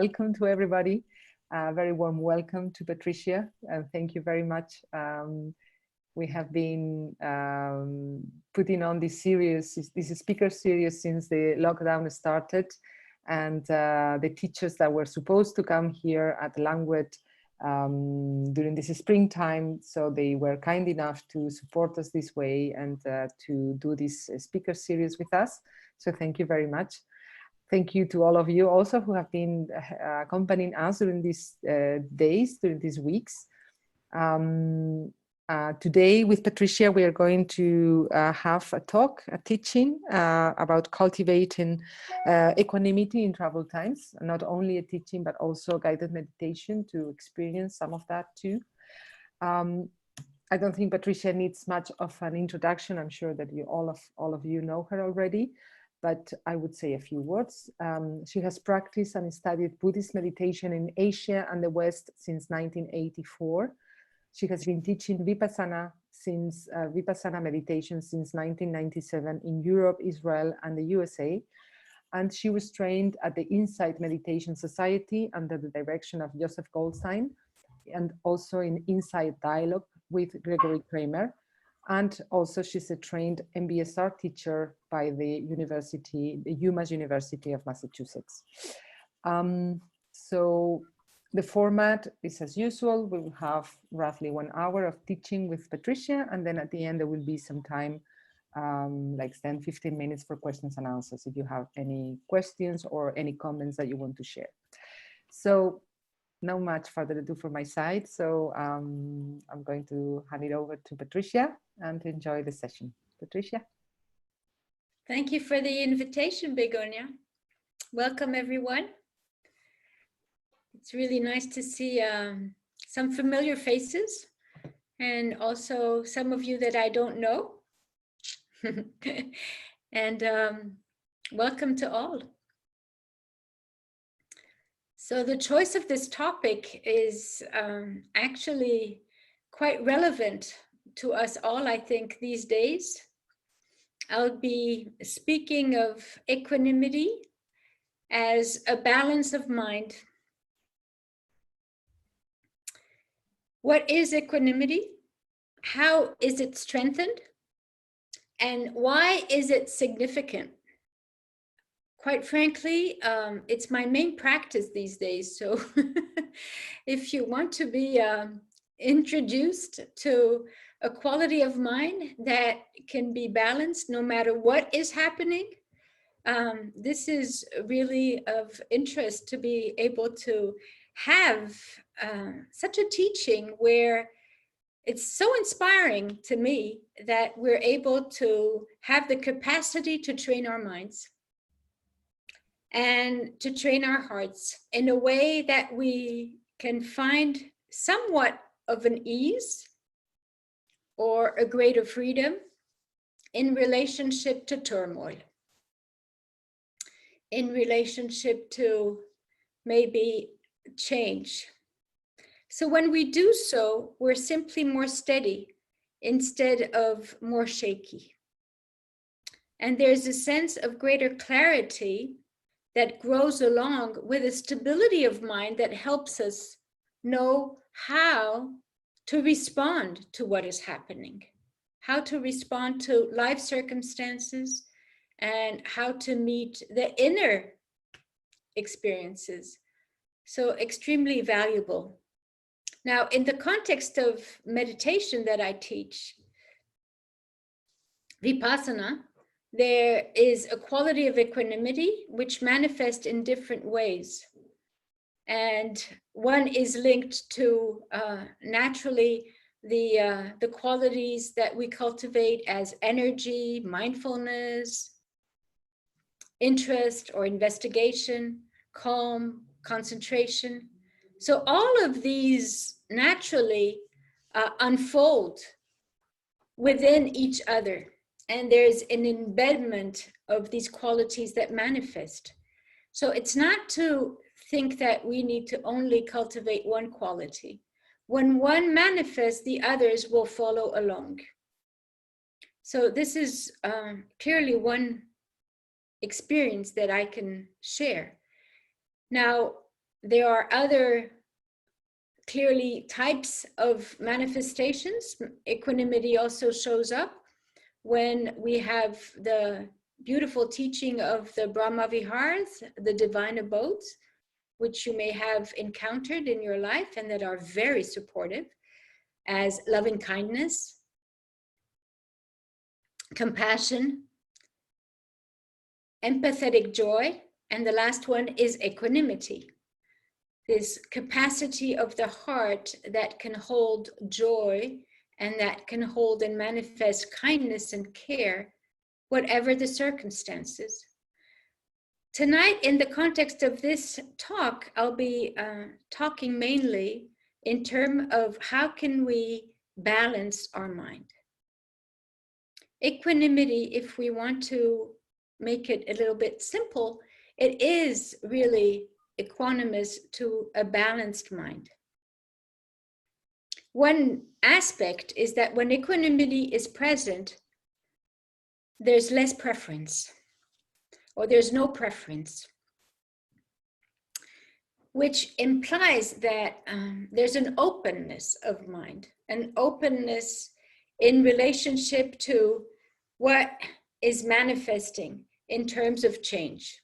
Welcome to everybody. Very warm welcome to Patricia. Thank you very much. We have been putting on this series, this speaker series, since the lockdown started, and the teachers that were supposed to come here at Langwood during this springtime, so they were kind enough to support us this way and to do this speaker series with us. So thank you very much. Thank you to all of you also who have been accompanying us during these days, during these weeks. Today with Patricia, we are going to have a talk, a teaching about cultivating equanimity in troubled times. Not only a teaching, but also guided meditation to experience some of that too. I don't think Patricia needs much of an introduction. I'm sure that all of you know her already, but I would say a few words. She has practiced and studied Buddhist meditation in Asia and the West since 1984. She has been teaching Vipassana meditation since 1997 in Europe, Israel, and the USA. And she was trained at the Insight Meditation Society under the direction of Joseph Goldstein, and also in Insight Dialogue with Gregory Kramer. And also she's a trained MBSR teacher by the UMass University of Massachusetts. So the format is as usual. We will have roughly 1 hour of teaching with Patricia, and then at the end there will be some time, like 10-15 minutes for questions and answers if you have any questions or any comments that you want to share. So no much further ado from my side. So I'm going to hand it over to Patricia and enjoy the session. Patricia. Thank you for the invitation, Begonia. Welcome, everyone. It's really nice to see some familiar faces and also some of you that I don't know. And welcome to all. So the choice of this topic is actually quite relevant to us all, I think, these days. I'll be speaking of equanimity as a balance of mind. What is equanimity? How is it strengthened? And why is it significant? Quite frankly, it's my main practice these days. So if you want to be introduced to a quality of mind that can be balanced no matter what is happening, this is really of interest to be able to have such a teaching where it's so inspiring to me that we're able to have the capacity to train our minds and to train our hearts in a way that we can find somewhat of an ease or a greater freedom in relationship to turmoil, in relationship to maybe change. So when we do so, we're simply more steady instead of more shaky. And there's a sense of greater clarity that grows along with a stability of mind that helps us know how to respond to what is happening, how to respond to life circumstances, and how to meet the inner experiences. So extremely valuable. Now, in the context of meditation that I teach, Vipassana, there is a quality of equanimity which manifests in different ways. And one is linked to naturally the qualities that we cultivate as energy, mindfulness, interest or investigation, calm, concentration. So all of these naturally unfold within each other. And there's an embedment of these qualities that manifest. So it's not to think that we need to only cultivate one quality. When one manifests, the others will follow along. So this is clearly one experience that I can share. Now, there are other clearly types of manifestations. Equanimity also shows up when we have the beautiful teaching of the Brahma Viharas, the divine abodes, which you may have encountered in your life and that are very supportive, as loving kindness, compassion, empathetic joy, and the last one is equanimity. This capacity of the heart that can hold joy and that can hold and manifest kindness and care, whatever the circumstances. Tonight, in the context of this talk, I'll be talking mainly in terms of how can we balance our mind. Equanimity, if we want to make it a little bit simple, it is really equanimous to a balanced mind. One aspect is that when equanimity is present, there's less preference, or there's no preference, which implies that there's an openness of mind, an openness in relationship to what is manifesting in terms of change.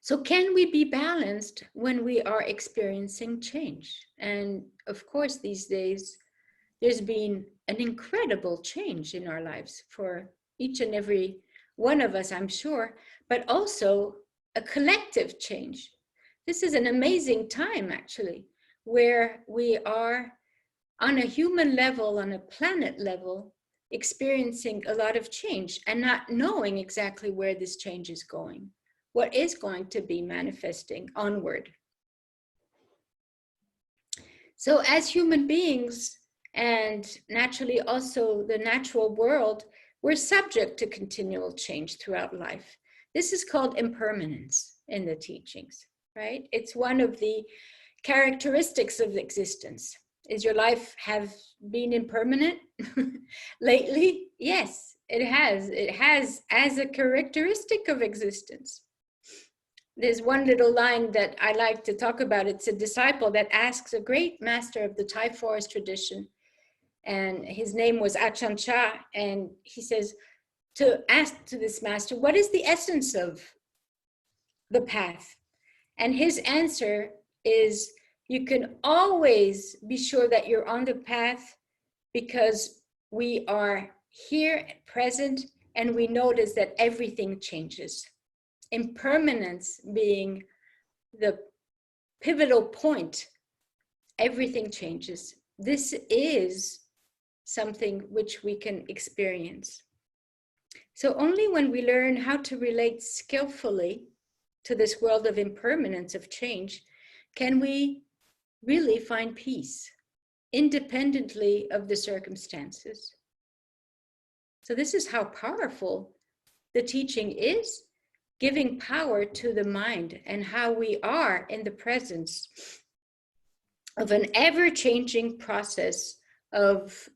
So can we be balanced when we are experiencing change? And of course, these days, there's been an incredible change in our lives for each and every one of us, I'm sure, but also a collective change. This is an amazing time, actually, where we are on a human level, on a planet level, experiencing a lot of change and not knowing exactly where this change is going, what is going to be manifesting onward. So as human beings, and naturally also the natural world, we're subject to continual change throughout life. This is called impermanence in the teachings, right? It's one of the characteristics of existence. Is your life have been impermanent lately? Yes, it has. It has as a characteristic of existence. There's one little line that I like to talk about. It's a disciple that asks a great master of the Thai forest tradition, and his name was Ajahn Chah, and he says to ask to this master, what is the essence of the path? And his answer is, you can always be sure that you're on the path because we are here present and we notice that everything changes. Impermanence being the pivotal point, everything changes. This is something which we can experience. So only when we learn how to relate skillfully to this world of impermanence, of change, can we really find peace independently of the circumstances. So this is how powerful the teaching is, giving power to the mind and how we are in the presence of an ever-changing process of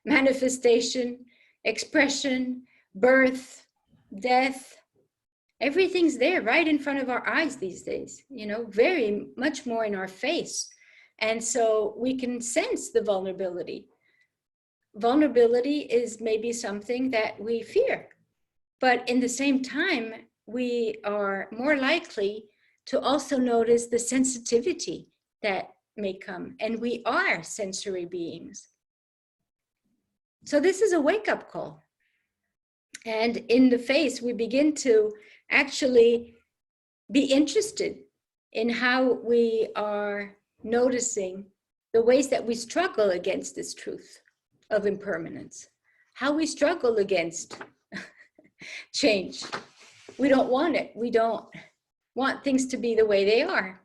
manifestation, expression, birth, death. Everything's there right in front of our eyes these days, you know, very much more in our face. And so we can sense the vulnerability. Vulnerability is maybe something that we fear, but in the same time, we are more likely to also notice the sensitivity that may come, and we are sensory beings. So this is a wake-up call. And in the face, we begin to actually be interested in how we are noticing the ways that we struggle against this truth of impermanence, how we struggle against change. We don't want it. We don't want things to be the way they are.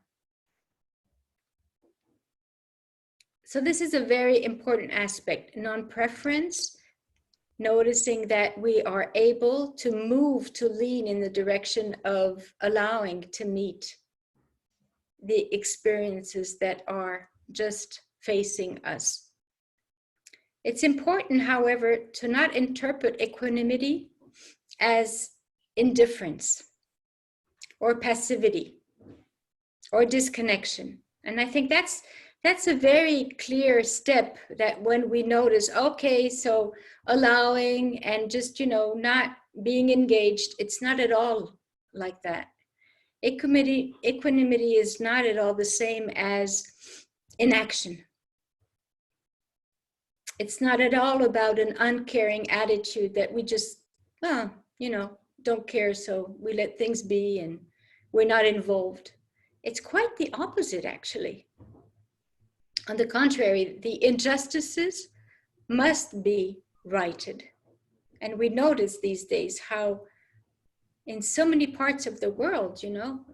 So this is a very important aspect, non-preference, noticing that we are able to move, to lean in the direction of allowing to meet the experiences that are just facing us. It's important, however, to not interpret equanimity as indifference. or passivity or disconnection. And I think that's a very clear step, that when we notice, okay, so allowing and just, not being engaged, it's not at all like that. Equanimity is not at all the same as inaction. It's not at all about an uncaring attitude that we just, don't care, so we let things be and we're not involved. It's quite the opposite, actually. On the contrary, the injustices must be righted. And we notice these days how in so many parts of the world,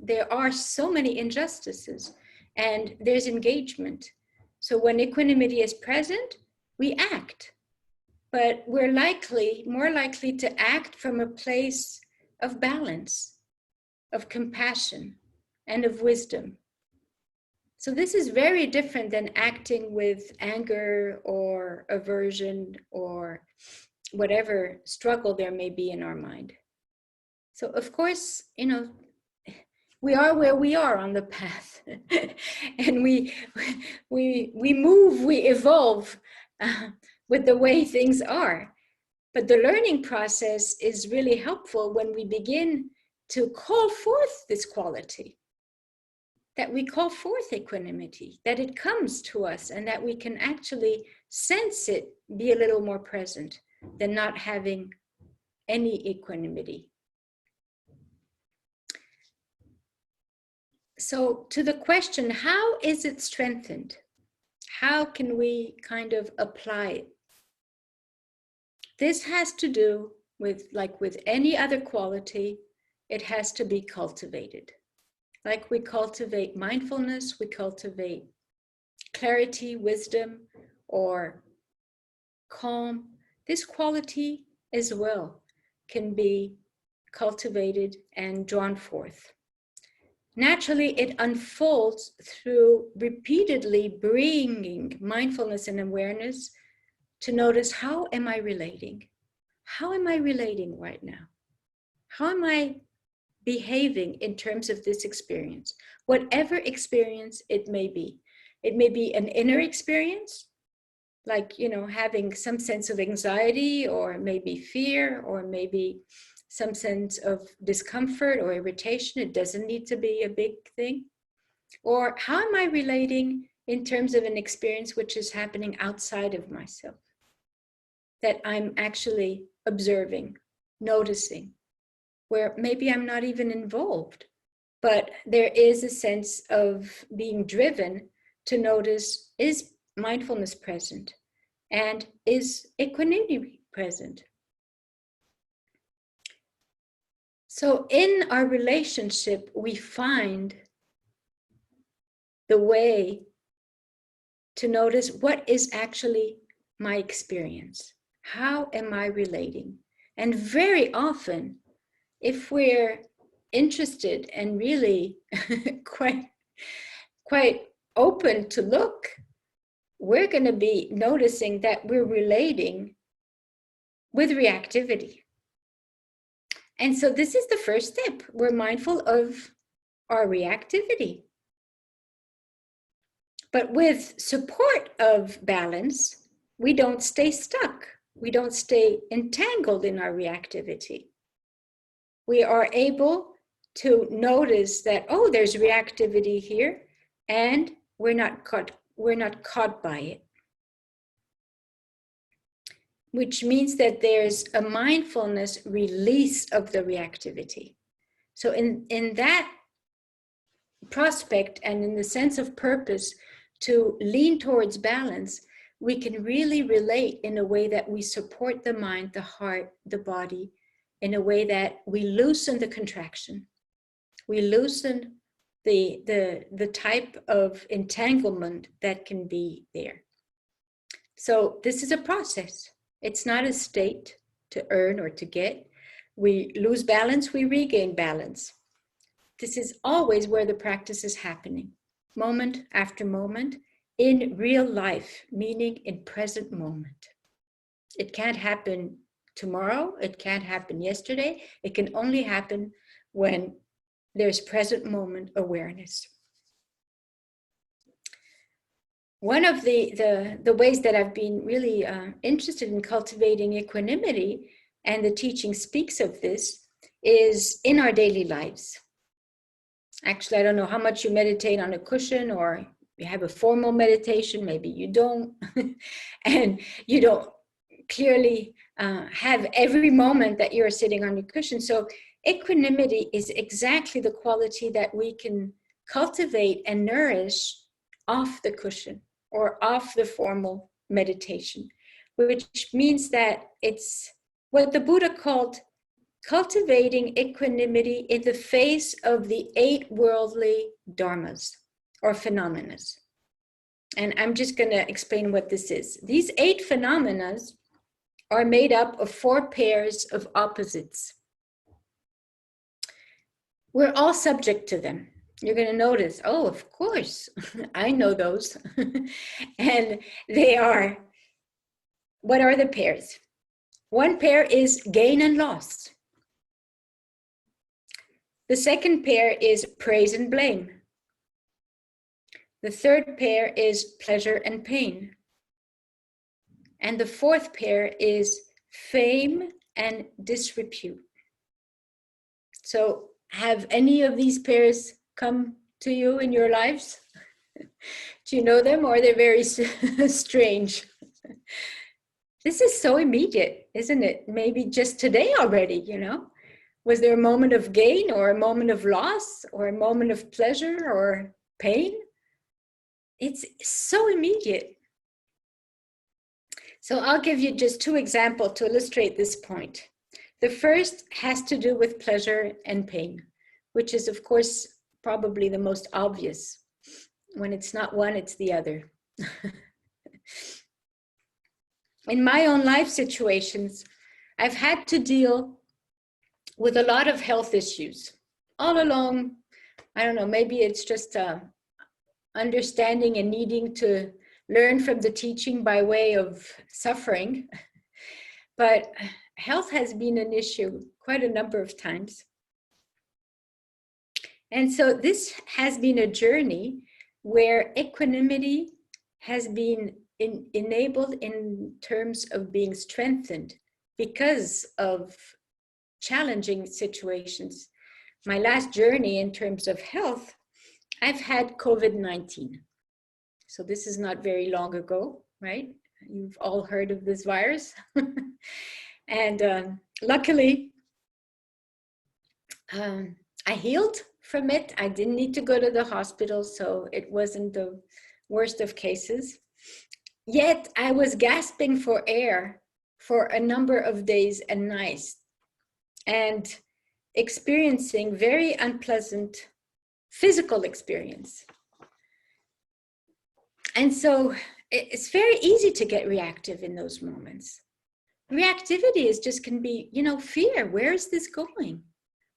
there are so many injustices and there's engagement. So when equanimity is present, we act, but we're more likely to act from a place of balance, of compassion, and of wisdom. So this is very different than acting with anger or aversion or whatever struggle there may be in our mind. So of course, we are where we are on the path, and we move, we evolve with the way things are. But the learning process is really helpful when we begin to call forth this quality, that we call forth equanimity, that it comes to us and that we can actually sense it, be a little more present than not having any equanimity. So to the question, how is it strengthened? How can we kind of apply it? This has to do with, like with any other quality, it has to be cultivated. Like we cultivate mindfulness, we cultivate clarity, wisdom, or calm. This quality as well can be cultivated and drawn forth. Naturally, it unfolds through repeatedly bringing mindfulness and awareness to notice, how am I relating? How am I relating right now? How am I behaving in terms of this experience? Whatever experience it may be. It may be an inner experience, like, having some sense of anxiety, or maybe fear, or maybe some sense of discomfort or irritation. It doesn't need to be a big thing. Or how am I relating in terms of an experience which is happening outside of myself, that I'm actually observing, noticing, where maybe I'm not even involved, but there is a sense of being driven to notice, is mindfulness present? And is equanimity present? So in our relationship, we find the way to notice, what is actually my experience? How am I relating? And very often, if we're interested and really quite open to look, we're going to be noticing that we're relating with reactivity. And so this is the first step. We're mindful of our reactivity. But with support of balance, we don't stay stuck. We don't stay entangled in our reactivity. We are able to notice that, oh, there's reactivity here, and we're not caught by it. Which means that there's a mindfulness release of the reactivity. So in that prospect, and in the sense of purpose to lean towards balance, we can really relate in a way that we support the mind, the heart, the body, in a way that we loosen the contraction. We loosen the type of entanglement that can be there. So this is a process. It's not a state to earn or to get. We lose balance, we regain balance. This is always where the practice is happening, moment after moment, in real life, meaning in present moment. It can't happen tomorrow, it can't happen yesterday. It can only happen when there's present moment awareness. One of the ways that I've been really interested in cultivating equanimity, and the teaching speaks of this, is in our daily lives. Actually, I don't know how much you meditate on a cushion, or you have a formal meditation, maybe you don't, and you don't clearly have every moment that you're sitting on your cushion. So equanimity is exactly the quality that we can cultivate and nourish off the cushion or off the formal meditation, which means that it's what the Buddha called cultivating equanimity in the face of the 8 worldly dharmas or phenomena. And I'm just going to explain what this is. These 8 phenomena are made up of 4 pairs of opposites. We're all subject to them. You're going to notice, oh, of course, I know those. And they are, what are the pairs? One pair is gain and loss. The second pair is praise and blame. The third pair is pleasure and pain. And the fourth pair is fame and disrepute. So have any of these pairs come to you in your lives? Do you know them, or they're very strange? This is so immediate, isn't it? Maybe just today already, you know? Was there a moment of gain or a moment of loss or a moment of pleasure or pain? It's so immediate. So I'll give you just 2 examples to illustrate this point. The first has to do with pleasure and pain, which is, of course, probably the most obvious. When it's not one, it's the other. In my own life situations, I've had to deal with a lot of health issues all along. I don't know, maybe it's just understanding and needing to learn from the teaching by way of suffering. But health has been an issue quite a number of times. And so this has been a journey where equanimity has been enabled in terms of being strengthened because of challenging situations. My last journey in terms of health, I've had COVID-19. So this is not very long ago, right? You've all heard of this virus. And luckily, I healed from it. I didn't need to go to the hospital, so it wasn't the worst of cases. Yet I was gasping for air for a number of days and nights and experiencing very unpleasant physical experience. And so it's very easy to get reactive in those moments. Reactivity is just can be, you know, fear. Where is this going?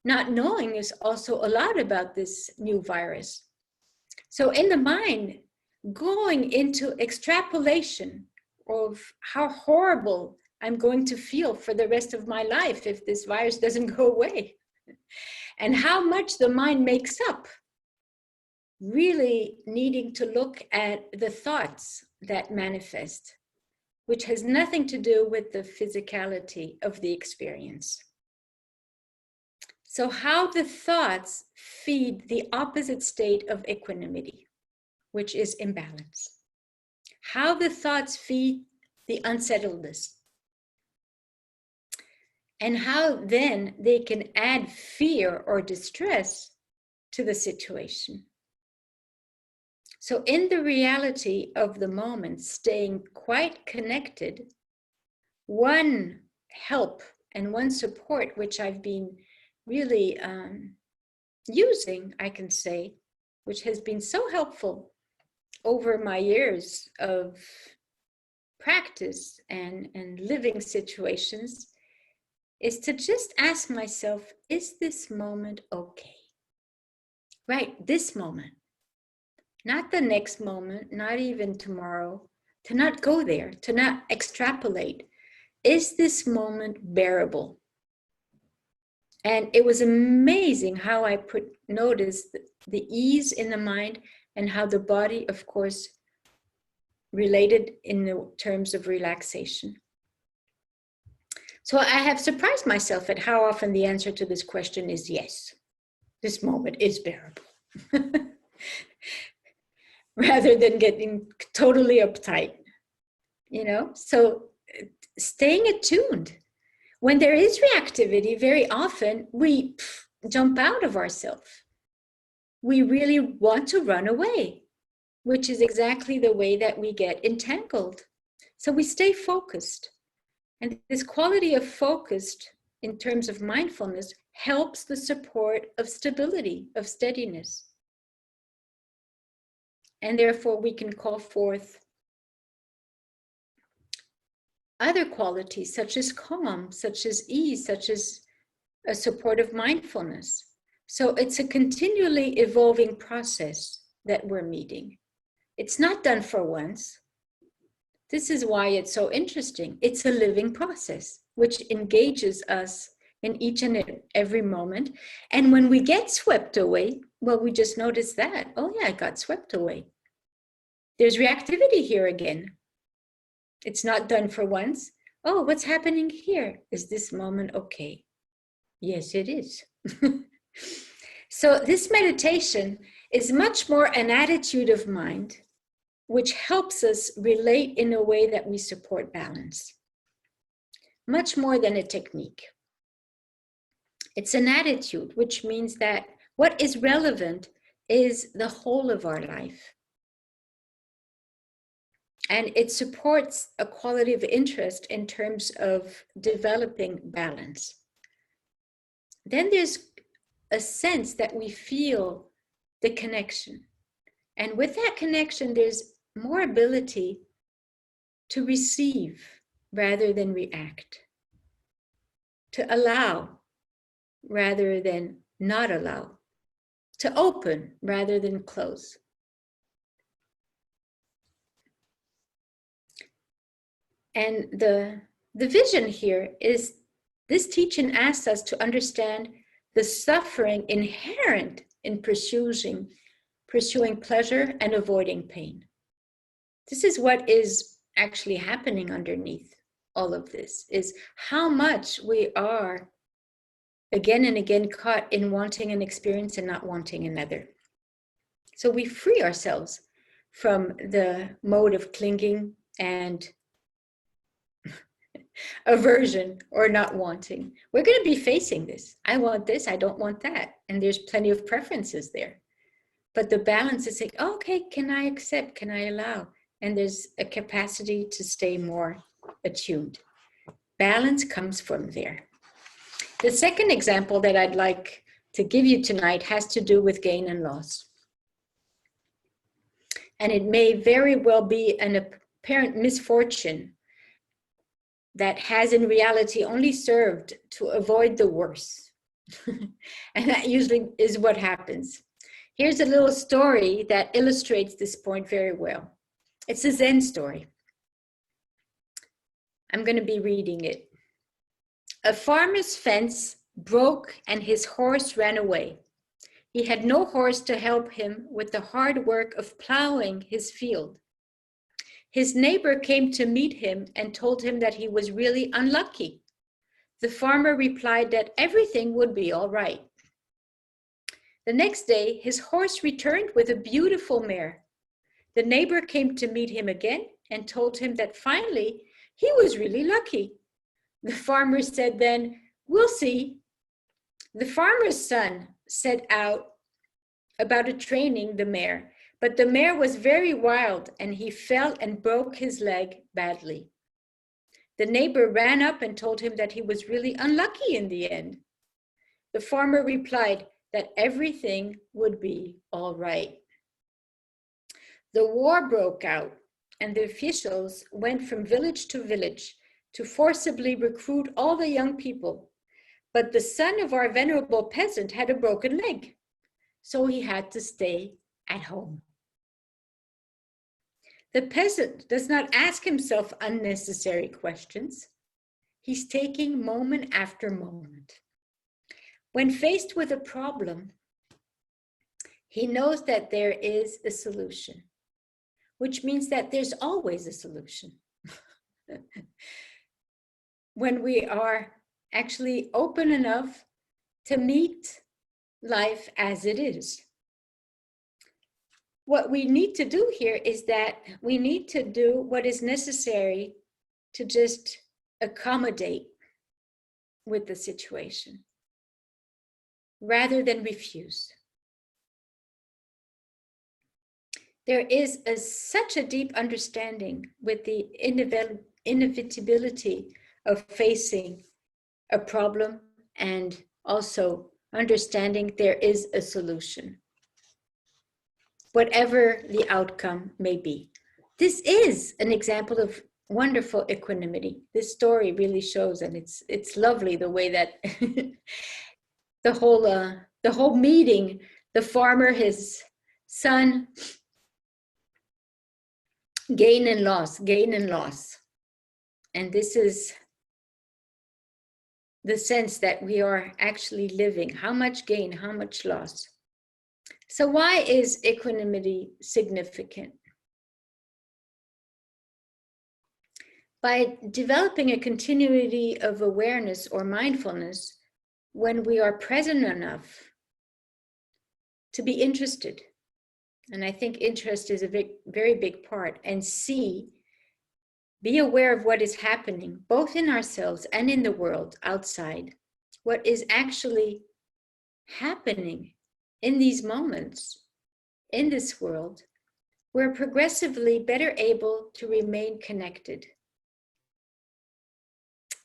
Not knowing is also a lot about this new virus. So in the mind, going into extrapolation of how horrible I'm going to feel for the rest of my life if this virus doesn't go away, and how much the mind makes up, really needing to look at the thoughts that manifest, which has nothing to do with the physicality of the experience. So how the thoughts feed the opposite state of equanimity, which is imbalance. How the thoughts feed the unsettledness. And how then they can add fear or distress to the situation. So in the reality of the moment, staying quite connected, one help and one support, which I've been really using, I can say, which has been so helpful over my years of practice and living situations, is to just ask myself, is this moment okay? Right, this moment. Not the next moment, not even tomorrow, to not go there, to not extrapolate. Is this moment bearable? And it was amazing how I noticed the ease in the mind and how the body, of course, related in the terms of relaxation. So I have surprised myself at how often the answer to this question is yes. This moment is bearable. Rather than getting totally uptight, So staying attuned. When there is reactivity, very often we jump out of ourselves. We really want to run away, which is exactly the way that we get entangled. So we stay focused. And this quality of focused in terms of mindfulness helps the support of stability, of steadiness. And therefore we can call forth other qualities such as calm, such as ease, such as a support of mindfulness. So it's a continually evolving process that we're meeting. It's not done for once. This is why it's so interesting. It's a living process, which engages us in each and every moment. And when we get swept away, well, we just notice that. Oh yeah, I got swept away. There's reactivity here again. It's not done for once. Oh, what's happening here? Is this moment okay? Yes, it is. So this meditation is much more an attitude of mind, which helps us relate in a way that we support balance, much more than a technique. It's an attitude, which means that what is relevant is the whole of our life. And it supports a quality of interest in terms of developing balance. Then there's a sense that we feel the connection. And with that connection, there's more ability to receive rather than react, to allow rather than not allow, to open rather than close. And the vision here is this teaching asks us to understand the suffering inherent in pursuing pleasure and avoiding pain. This is what is actually happening underneath all of this, is how much we are again and again caught in wanting an experience and not wanting another. So we free ourselves from the mode of clinging and aversion or not wanting. We're going to be facing this. I want this, I don't want that. And there's plenty of preferences there. But the balance is saying, okay, can I accept? Can I allow? And there's a capacity to stay more attuned. Balance comes from there. The second example that I'd like to give you tonight has to do with gain and loss. And it may very well be an apparent misfortune that has in reality only served to avoid the worst. And that usually is what happens. Here's a little story that illustrates this point very well. It's a Zen story. I'm going to be reading it. A farmer's fence broke and his horse ran away. He had no horse to help him with the hard work of plowing his field. His neighbor came to meet him and told him that he was really unlucky. The farmer replied that everything would be all right. The next day, his horse returned with a beautiful mare. The neighbor came to meet him again and told him that finally he was really lucky. The farmer said then, "We'll see." The farmer's son set out about training the mare, but the mare was very wild and he fell and broke his leg badly. The neighbor ran up and told him that he was really unlucky in the end. The farmer replied that everything would be all right. The war broke out and the officials went from village to village to forcibly recruit all the young people. But the son of our venerable peasant had a broken leg, so he had to stay at home. The peasant does not ask himself unnecessary questions. He's taking moment after moment. When faced with a problem, he knows that there is a solution, which means that there's always a solution. When we are actually open enough to meet life as it is. What we need to do here is that we need to do what is necessary to just accommodate with the situation rather than refuse. There is such a deep understanding with the inevitability of facing a problem and also understanding there is a solution, whatever the outcome may be. This is an example of wonderful equanimity. This story really shows, and it's lovely the way that the whole meeting, the farmer, his son, gain and loss, gain and loss. And this is the sense that we are actually living. How much gain, how much loss? So why is equanimity significant? By developing a continuity of awareness or mindfulness, when we are present enough to be interested, and I think interest is a very big part, and be aware of what is happening, both in ourselves and in the world outside, what is actually happening in these moments, in this world, we're progressively better able to remain connected,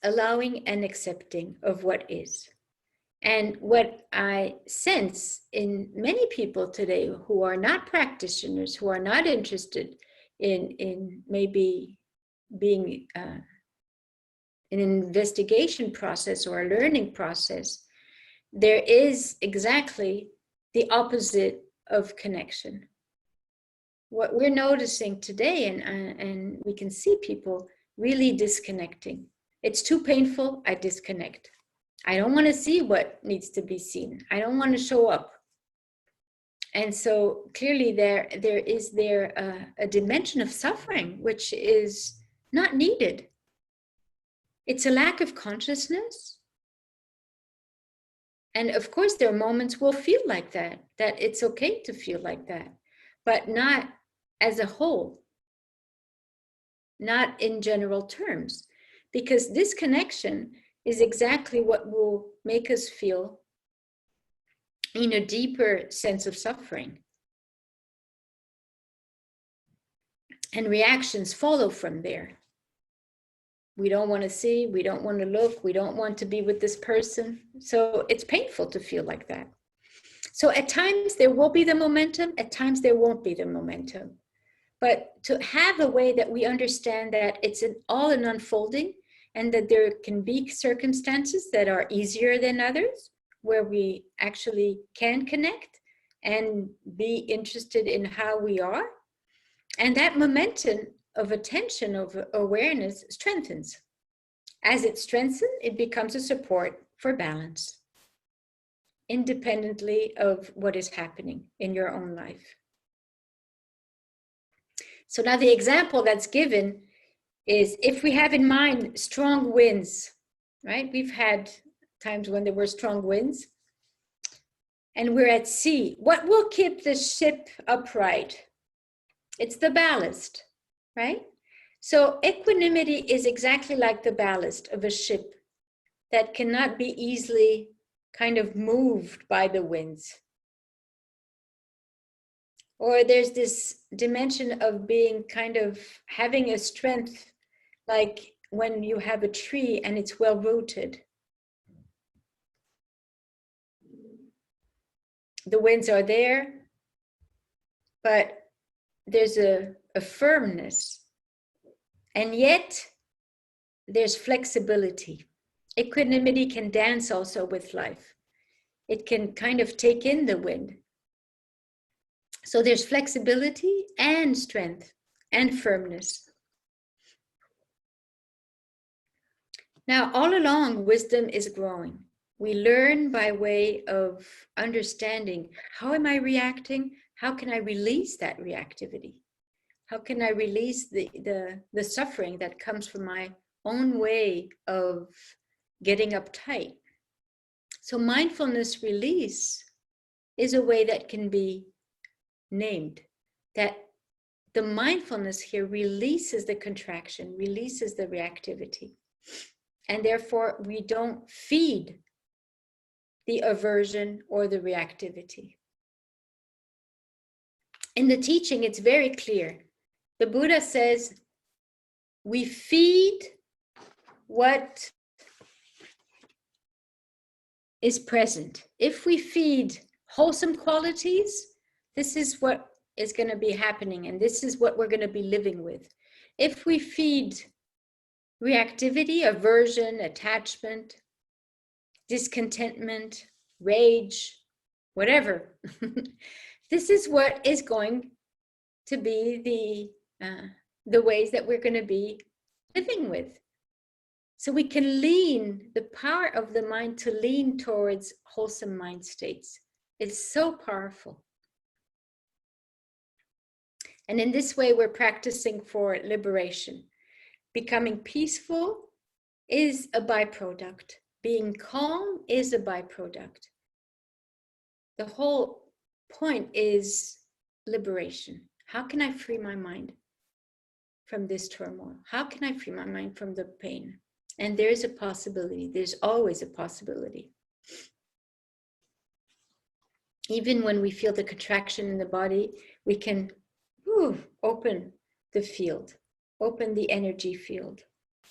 allowing and accepting of what is. And what I sense in many people today who are not practitioners, who are not interested in maybe being an investigation process or a learning process, there is exactly the opposite of connection. What we're noticing today, and we can see people really disconnecting. It's too painful, I disconnect. I don't want to see what needs to be seen. I don't want to show up. And so clearly there is a dimension of suffering which is not needed. It's a lack of consciousness. And of course, there are moments we'll feel like that it's okay to feel like that, but not as a whole, not in general terms, because this connection is exactly what will make us feel in a deeper sense of suffering. And reactions follow from there. We don't want to see, we don't want to look, we don't want to be with this person. So it's painful to feel like that. So at times there will be the momentum, at times there won't be the momentum. But to have a way that we understand that it's all an unfolding, and that there can be circumstances that are easier than others, where we actually can connect and be interested in how we are. And that momentum of attention, of awareness strengthens. As it strengthens, it becomes a support for balance, independently of what is happening in your own life. So now the example that's given is if we have in mind strong winds, right? We've had times when there were strong winds and we're at sea. What will keep the ship upright? It's the ballast, right? So equanimity is exactly like the ballast of a ship that cannot be easily kind of moved by the winds. Or there's this dimension of being kind of having a strength, like when you have a tree and it's well rooted. The winds are there, but there's a firmness. And yet there's flexibility. Equanimity can dance also with life. It can kind of take in the wind. So there's flexibility and strength and firmness. Now, all along, wisdom is growing. We learn by way of understanding, how am I reacting? How can I release that reactivity? How can I release the suffering that comes from my own way of getting uptight? So mindfulness release is a way that can be named, that the mindfulness here releases the contraction, releases the reactivity. And therefore, we don't feed the aversion or the reactivity. In the teaching, it's very clear. The Buddha says, we feed what is present. If we feed wholesome qualities, this is what is going to be happening, and this is what we're going to be living with. If we feed reactivity, aversion, attachment, discontentment, rage, whatever, this is what is going to be the ways that we're going to be living with. So we can lean, the power of the mind to lean towards wholesome mind states is so powerful. And in this way, we're practicing for liberation. Becoming peaceful is a byproduct. Being calm is a byproduct. The whole point is liberation. How can I free my mind from this turmoil? How can I free my mind from the pain? And there's a possibility. There's always a possibility. Even when we feel the contraction in the body, we can open the field, open the energy field.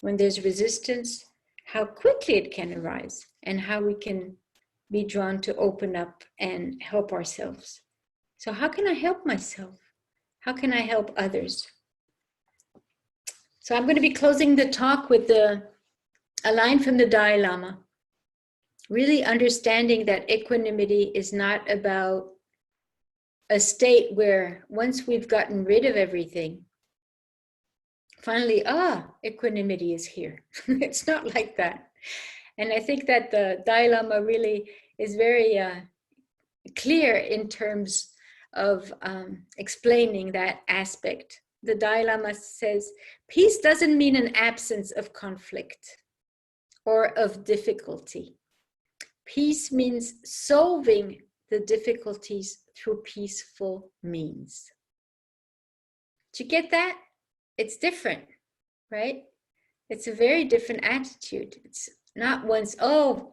When there's resistance, how quickly it can arise and how we can be drawn to open up and help ourselves. So how can I help myself? How can I help others? So I'm going to be closing the talk with a line from the Dalai Lama. Really understanding that equanimity is not about a state where once we've gotten rid of everything, finally, equanimity is here. It's not like that. And I think that the Dalai Lama really is very clear in terms of explaining that aspect. The Dalai Lama says, peace doesn't mean an absence of conflict or of difficulty. Peace means solving the difficulties through peaceful means. Do you get that? It's different, right? It's a very different attitude. It's not once,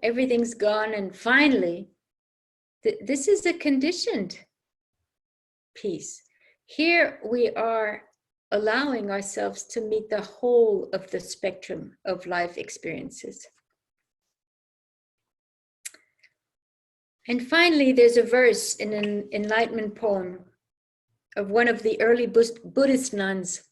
everything's gone and finally. This is a conditioned peace. Here we are allowing ourselves to meet the whole of the spectrum of life experiences. And finally, there's a verse in an enlightenment poem of one of the early Buddhist nuns,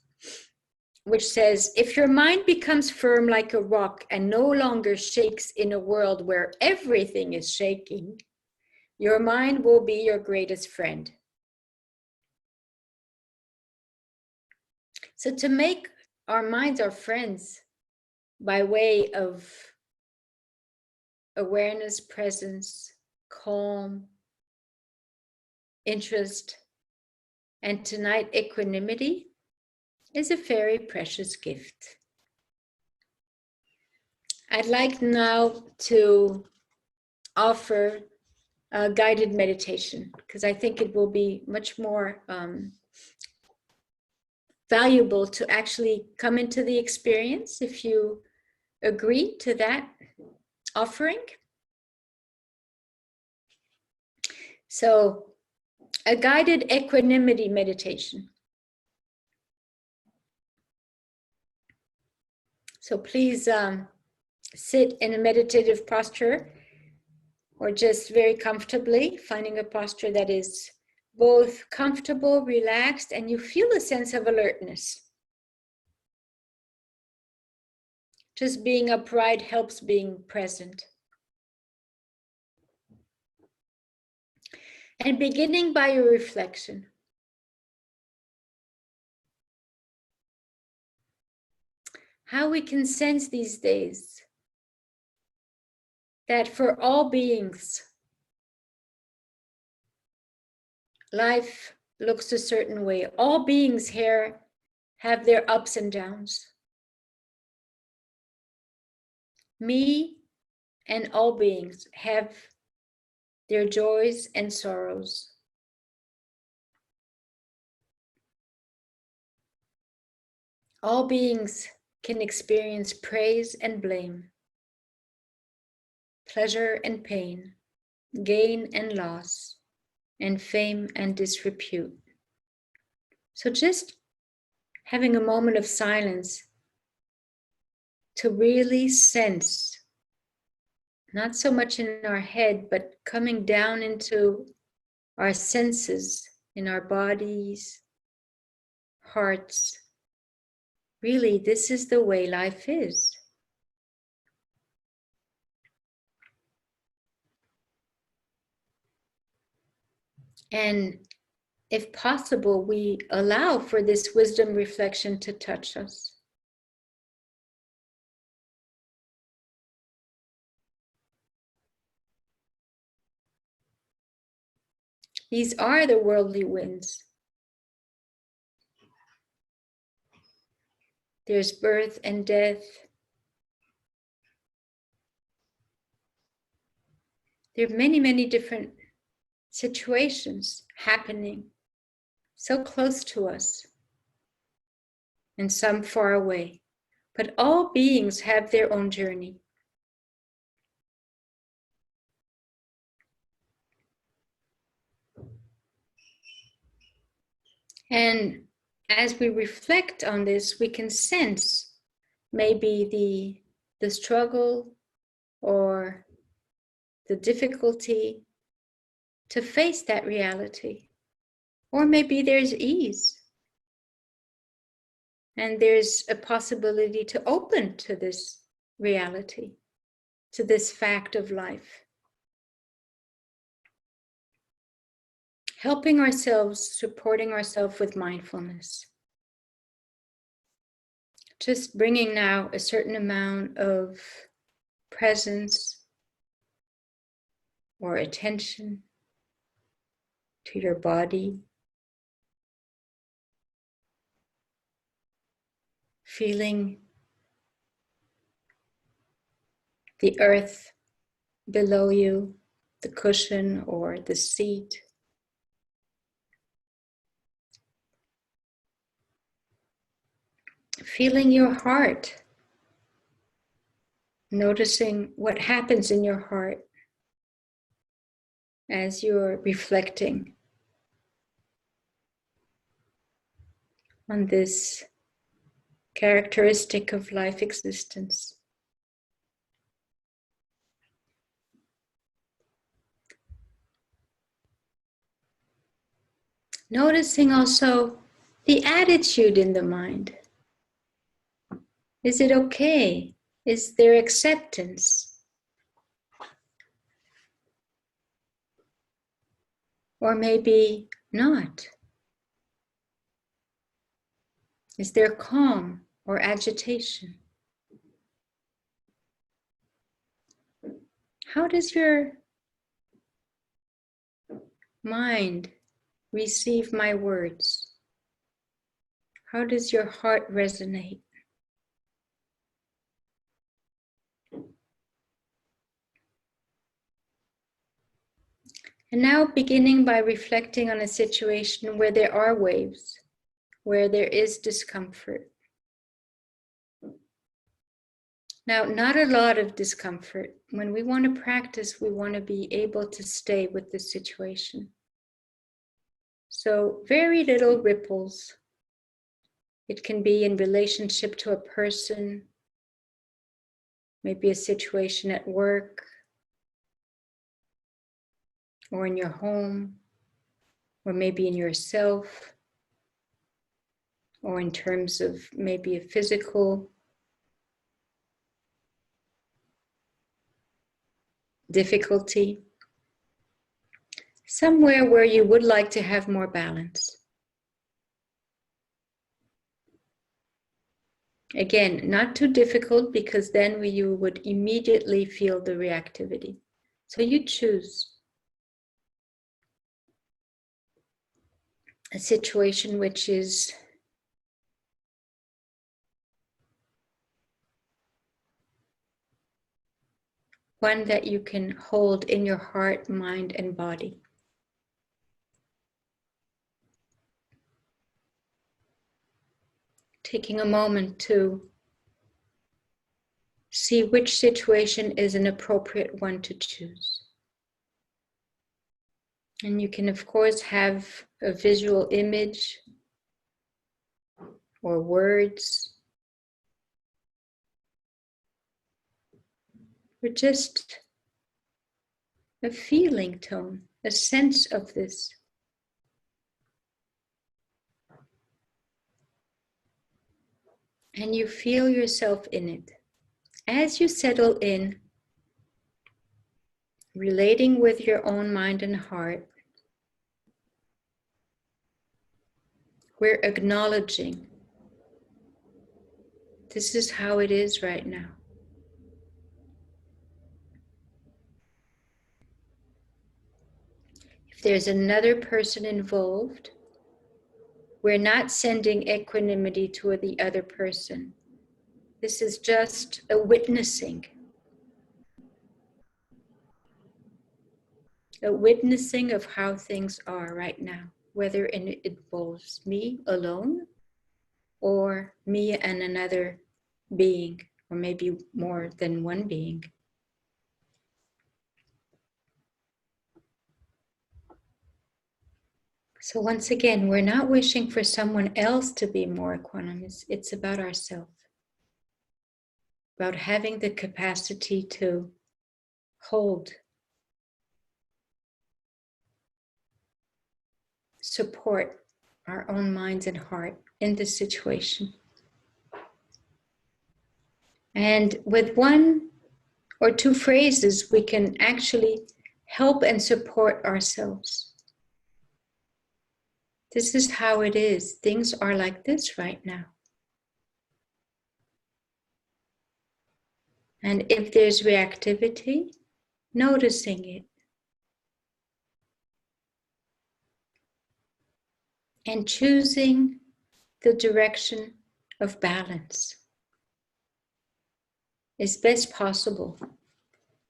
which says, if your mind becomes firm like a rock and no longer shakes in a world where everything is shaking, your mind will be your greatest friend. So to make our minds our friends by way of awareness, presence, calm, interest, and tonight equanimity is a very precious gift. I'd like now to offer a guided meditation because I think it will be much more valuable to actually come into the experience if you agree to that offering. So, a guided equanimity meditation. So please sit in a meditative posture or just very comfortably, finding a posture that is both comfortable, relaxed, and you feel a sense of alertness. Just being upright helps being present. And beginning by your reflection. How we can sense these days that for all beings, life looks a certain way. All beings here have their ups and downs. Me and all beings have their joys and sorrows. All beings can experience praise and blame, pleasure and pain, gain and loss, and fame and disrepute. So just having a moment of silence to really sense, not so much in our head, but coming down into our senses, in our bodies, hearts. Really, this is the way life is. And if possible, we allow for this wisdom reflection to touch us. These are the worldly winds. There's birth and death. There are many, many different situations happening so close to us and some far away. But all beings have their own journey. And as we reflect on this, we can sense maybe the struggle or the difficulty to face that reality. Or maybe there's ease. And there's a possibility to open to this reality, to this fact of life. Helping ourselves, supporting ourselves with mindfulness. Just bringing now a certain amount of presence or attention to your body. Feeling the earth below you, the cushion or the seat. Feeling your heart. Noticing what happens in your heart as you're reflecting on this characteristic of life existence. Noticing also the attitude in the mind. Is it okay? Is there acceptance? Or maybe not. Is there calm or agitation? How does your mind receive my words? How does your heart resonate? And now beginning by reflecting on a situation where there are waves, where there is discomfort. Now, not a lot of discomfort. When we want to practice, we want to be able to stay with the situation. So very little ripples. It can be in relationship to a person, maybe a situation at work, or in your home, or maybe in yourself, or in terms of maybe a physical difficulty. Somewhere where you would like to have more balance. Again, not too difficult, because then you would immediately feel the reactivity. So you choose a situation which is one that you can hold in your heart, mind, and body. Taking a moment to see which situation is an appropriate one to choose. And you can, of course, have a visual image or words, or just a feeling tone, a sense of this. And you feel yourself in it. As you settle in, relating with your own mind and heart, we're acknowledging this is how it is right now. If there's another person involved, we're not sending equanimity to the other person. This is just a witnessing. A witnessing of how things are right now, whether it involves me alone or me and another being, or maybe more than one being. So once again, we're not wishing for someone else to be more equanimous. It's about ourselves, about having the capacity to hold, support our own minds and heart in this situation. And with one or two phrases, we can actually help and support ourselves. This is how it is. Things are like this right now. And if there's reactivity, noticing it. And choosing the direction of balance as best possible.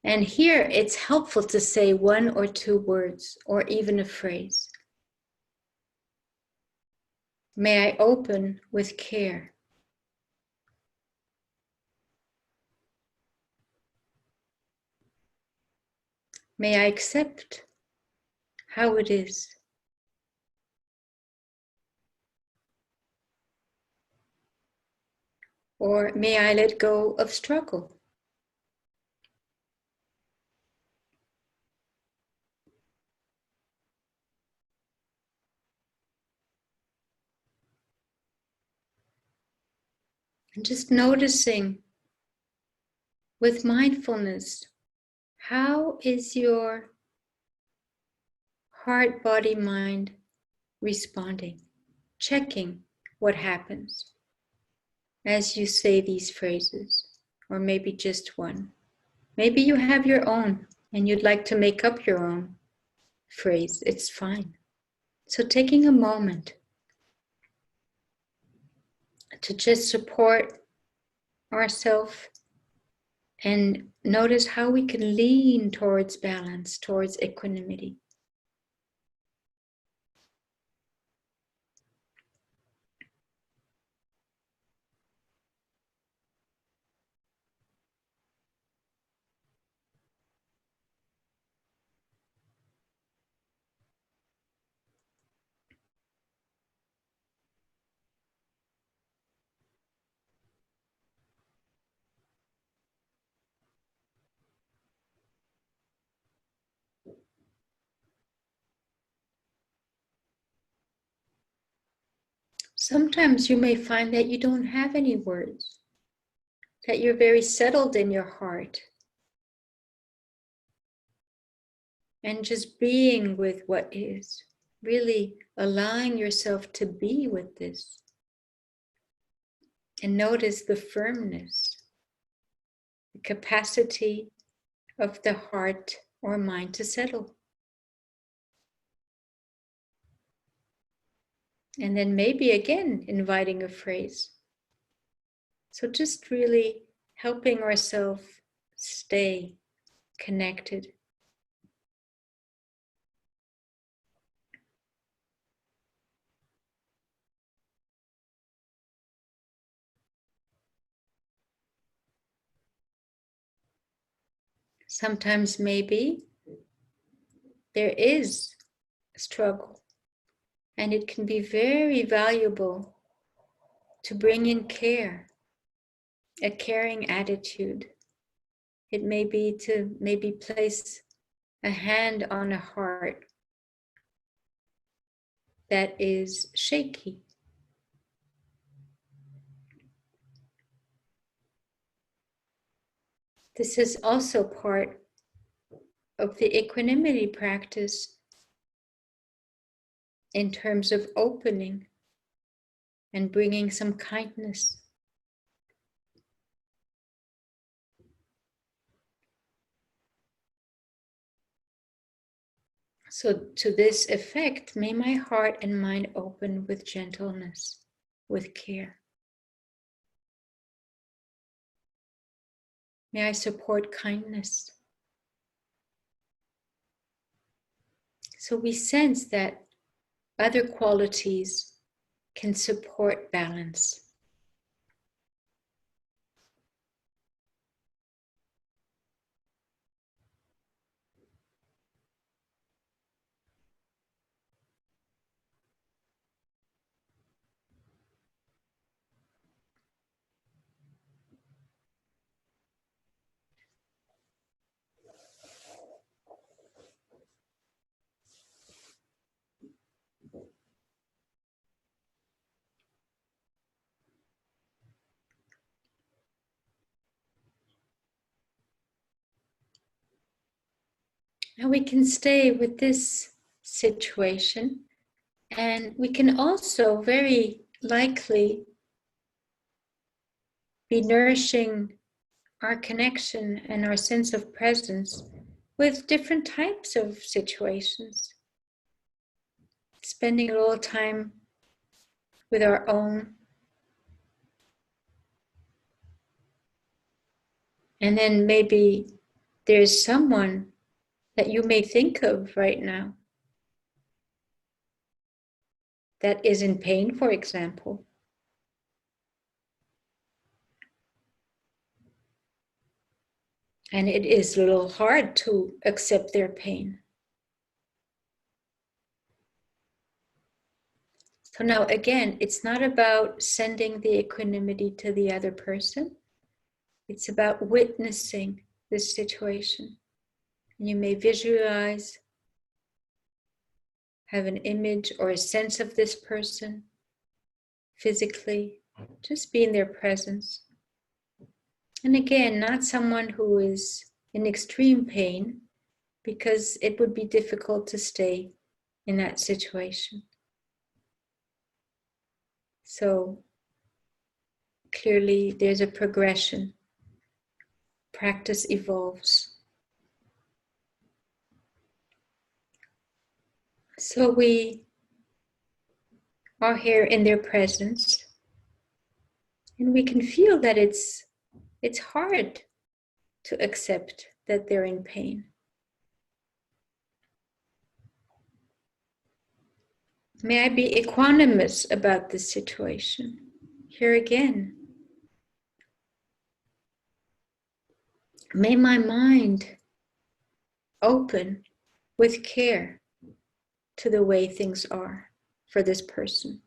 And here it's helpful to say one or two words, or even a phrase. May I open with care? May I accept how it is? Or may I let go of struggle? And just noticing with mindfulness, how is your heart, body, mind responding? Checking what happens as you say these phrases, or maybe just one. Maybe you have your own and you'd like to make up your own phrase. It's fine. So taking a moment to just support ourselves and notice how we can lean towards balance, towards equanimity. Sometimes you may find that you don't have any words, that you're very settled in your heart. And just being with what is, really allowing yourself to be with this. And notice the firmness, the capacity of the heart or mind to settle. And then maybe again inviting a phrase. So just really helping ourselves stay connected. Sometimes maybe there is a struggle, and it can be very valuable to bring in care, a caring attitude. It may be to maybe place a hand on a heart that is shaky. This is also part of the equanimity practice in terms of opening and bringing some kindness. So to this effect, may my heart and mind open with gentleness, with care. May I support kindness. So we sense that other qualities can support balance. Now we can stay with this situation, and we can also very likely be nourishing our connection and our sense of presence with different types of situations. Spending a little time with our own, and then maybe there's someone that you may think of right now that is in pain, for example. And it is a little hard to accept their pain. So now again, it's not about sending the equanimity to the other person. It's about witnessing this situation. And you may visualize, have an image or a sense of this person physically, just be in their presence. And again, not someone who is in extreme pain, because it would be difficult to stay in that situation. So clearly there's a progression. Practice evolves. So we are here in their presence, and we can feel that it's hard to accept that they're in pain. May I be equanimous about this situation? Here again, may my mind open with care to the way things are for this person.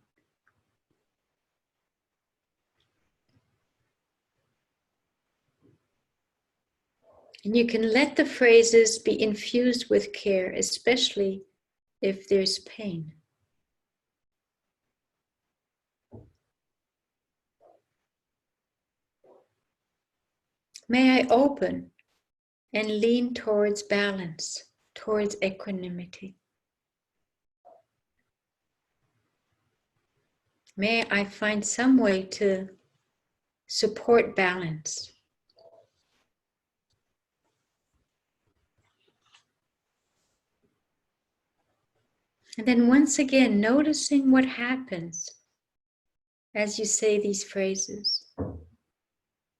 And you can let the phrases be infused with care, especially if there's pain. May I open and lean towards balance, towards equanimity. May I find some way to support balance. And then once again, noticing what happens as you say these phrases,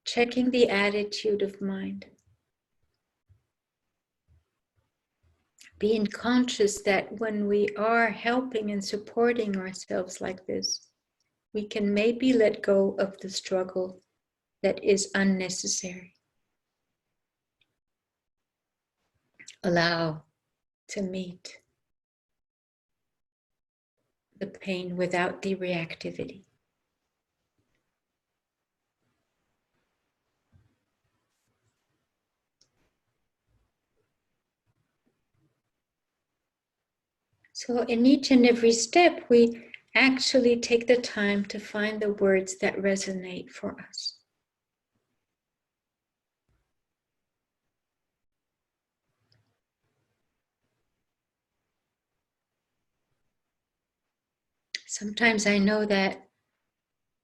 checking the attitude of mind. Being conscious that when we are helping and supporting ourselves like this, we can maybe let go of the struggle that is unnecessary. Allow to meet the pain without the reactivity. So in each and every step, we actually take the time to find the words that resonate for us. Sometimes I know that,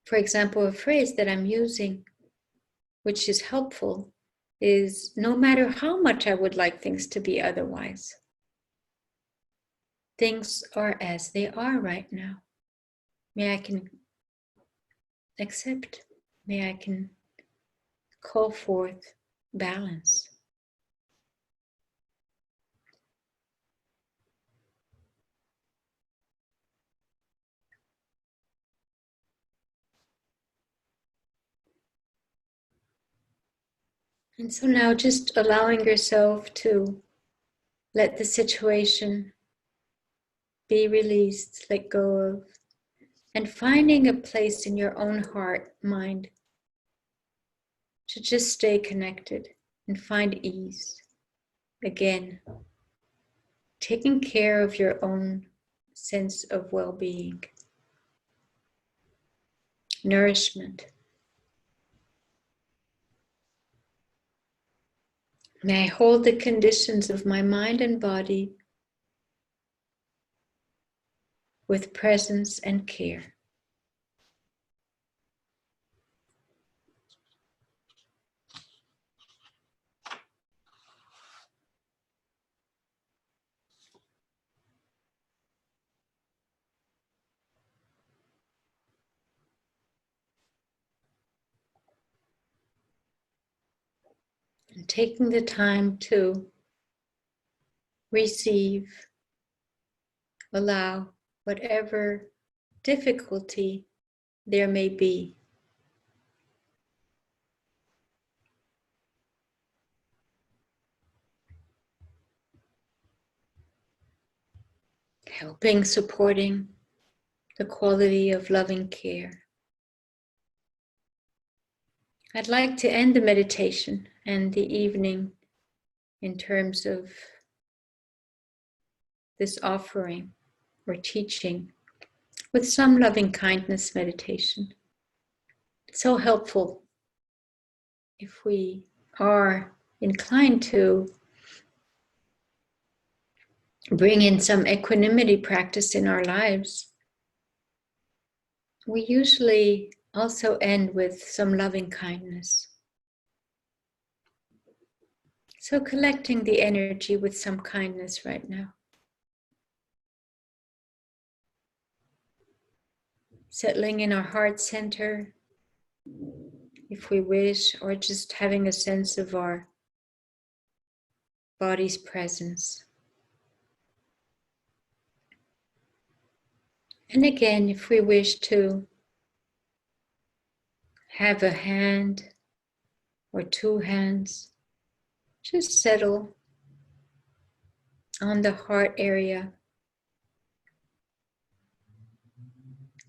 for example, a phrase that I'm using, which is helpful, is no matter how much I would like things to be otherwise, things are as they are right now. May I can accept, may I can call forth balance. And so now just allowing yourself to let the situation be released, let go of, and finding a place in your own heart, mind, to just stay connected and find ease. Again, taking care of your own sense of well-being, nourishment. May I hold the conditions of my mind and body with presence and care. And taking the time to receive, allow whatever difficulty there may be. Helping, supporting the quality of loving care. I'd like to end the meditation and the evening in terms of this offering or teaching with some loving kindness meditation. It's so helpful if we are inclined to bring in some equanimity practice in our lives. We usually also end with some loving kindness. So collecting the energy with some kindness right now. Settling in our heart center, if we wish, or just having a sense of our body's presence. And again, if we wish to have a hand or two hands, just settle on the heart area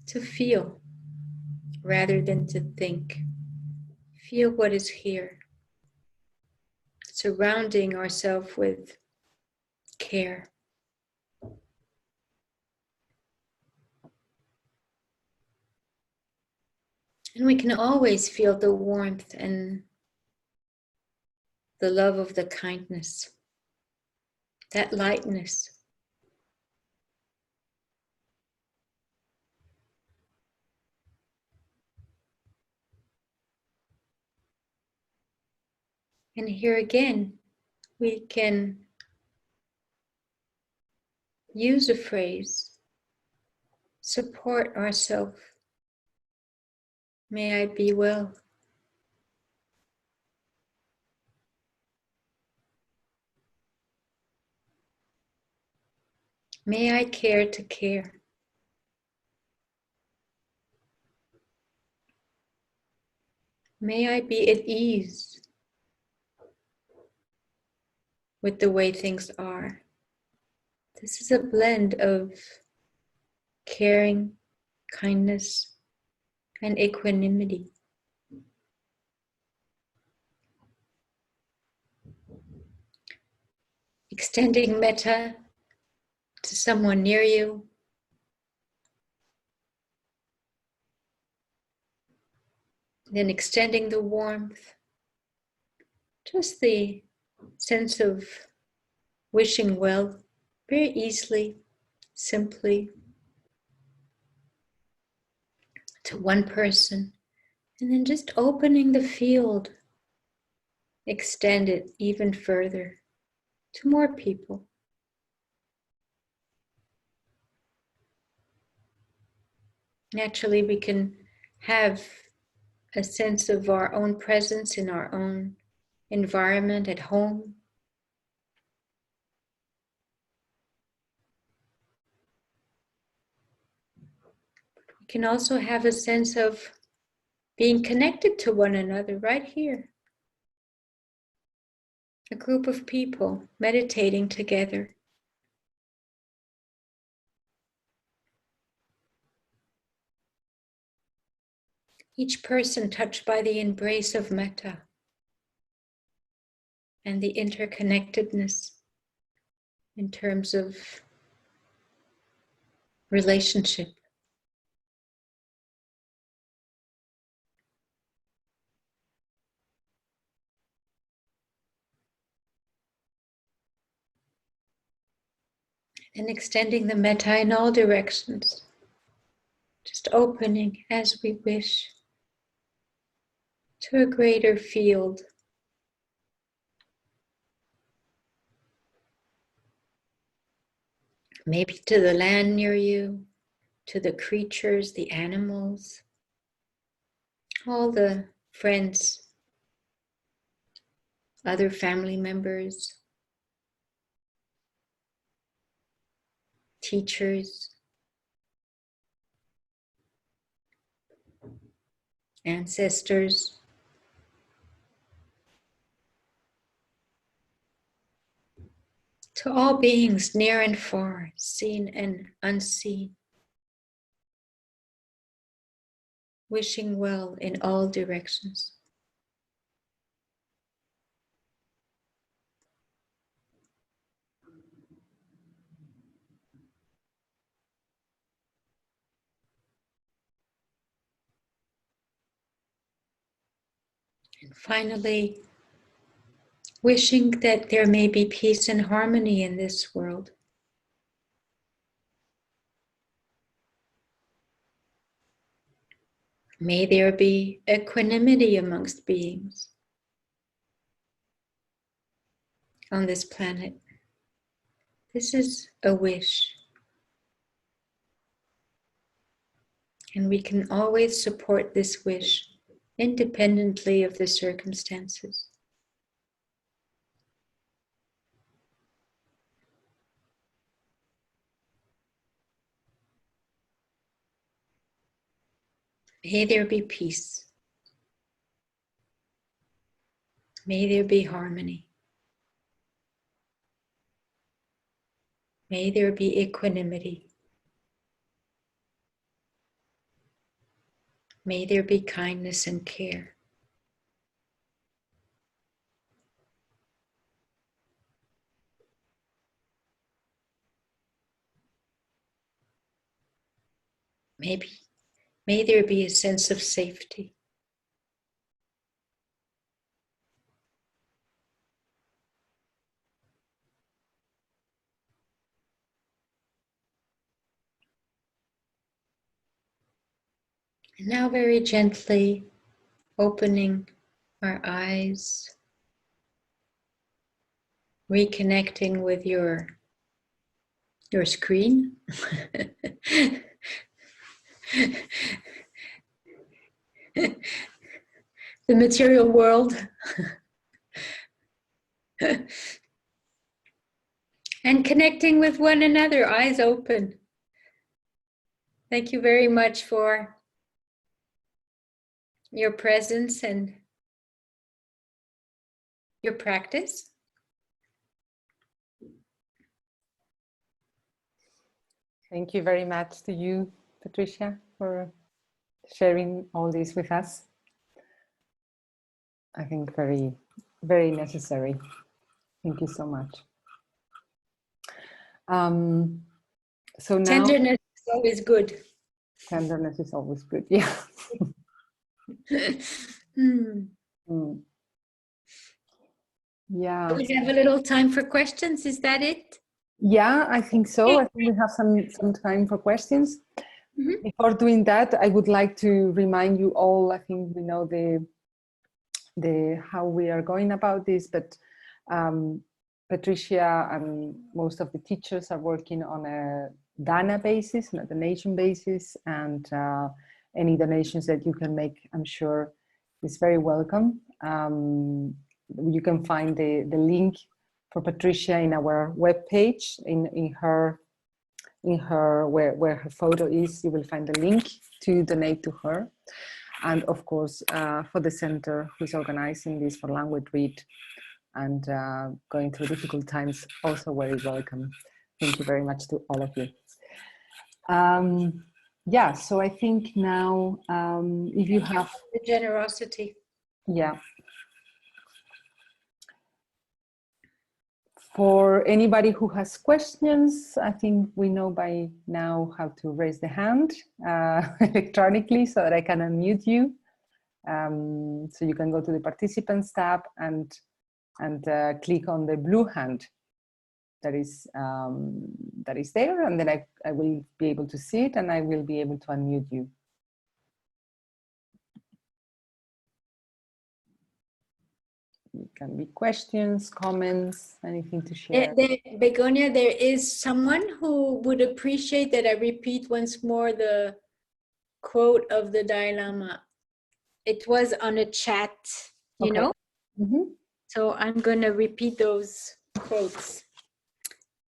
to feel rather than to think. Feel what is here, surrounding ourselves with care. And we can always feel the warmth and the love of the kindness, that lightness. And here again, we can use a phrase, support ourselves. May I be well. May I care to care. May I be at ease with the way things are. This is a blend of caring, kindness, and equanimity. Extending metta to someone near you. Then extending the warmth, just the sense of wishing well, very easily, simply, to one person. And then just opening the field, extend it even further to more people. Naturally, we can have a sense of our own presence in our own environment at home. We can also have a sense of being connected to one another right here. A group of people meditating together. Each person touched by the embrace of metta and the interconnectedness in terms of relationship. And extending the metta in all directions. Just opening as we wish to a greater field. Maybe to the land near you, to the creatures, the animals, all the friends, other family members, teachers, ancestors, to all beings near and far, seen and unseen, wishing well in all directions. And finally, wishing that there may be peace and harmony in this world. May there be equanimity amongst beings on this planet. This is a wish. And we can always support this wish independently of the circumstances. May there be peace. May there be harmony. May there be equanimity. May there be kindness and care. May there be a sense of safety. And now very gently opening our eyes reconnecting with your screen. The material world. And connecting with one another, eyes open. Thank you very much for your presence and your practice. Thank you very much to you, Patricia, for sharing all this with us. I think very, very necessary. Thank you so much. So now, tenderness is always good. Tenderness is always good. Yeah. Yeah. We have a little time for questions. Is that it? Yeah, I think so. I think we have some time for questions. Mm-hmm. Before doing that, I would like to remind you all, I think we know the how we are going about this, but Patricia and most of the teachers are working on a dana basis, not a donation basis, and any donations that you can make, I'm sure, is very welcome. You can find the link for Patricia in our webpage, in her where her photo is. You will find the link to donate to her, and of course for the center who's organizing this for Language Read and going through difficult times, also very welcome. Thank you very much to all of you. Yeah, so I think now if you have the generosity. Yeah. For anybody who has questions, I think we know by now how to raise the hand electronically so that I can unmute you. So you can go to the participants tab and click on the blue hand that is there, and then I will be able to see it and I will be able to unmute you. It can be questions, comments, anything to share. Begonia, there is someone who would appreciate that I repeat once more the quote of the Dalai Lama. It was on a chat, you know? Mm-hmm. So I'm going to repeat those quotes.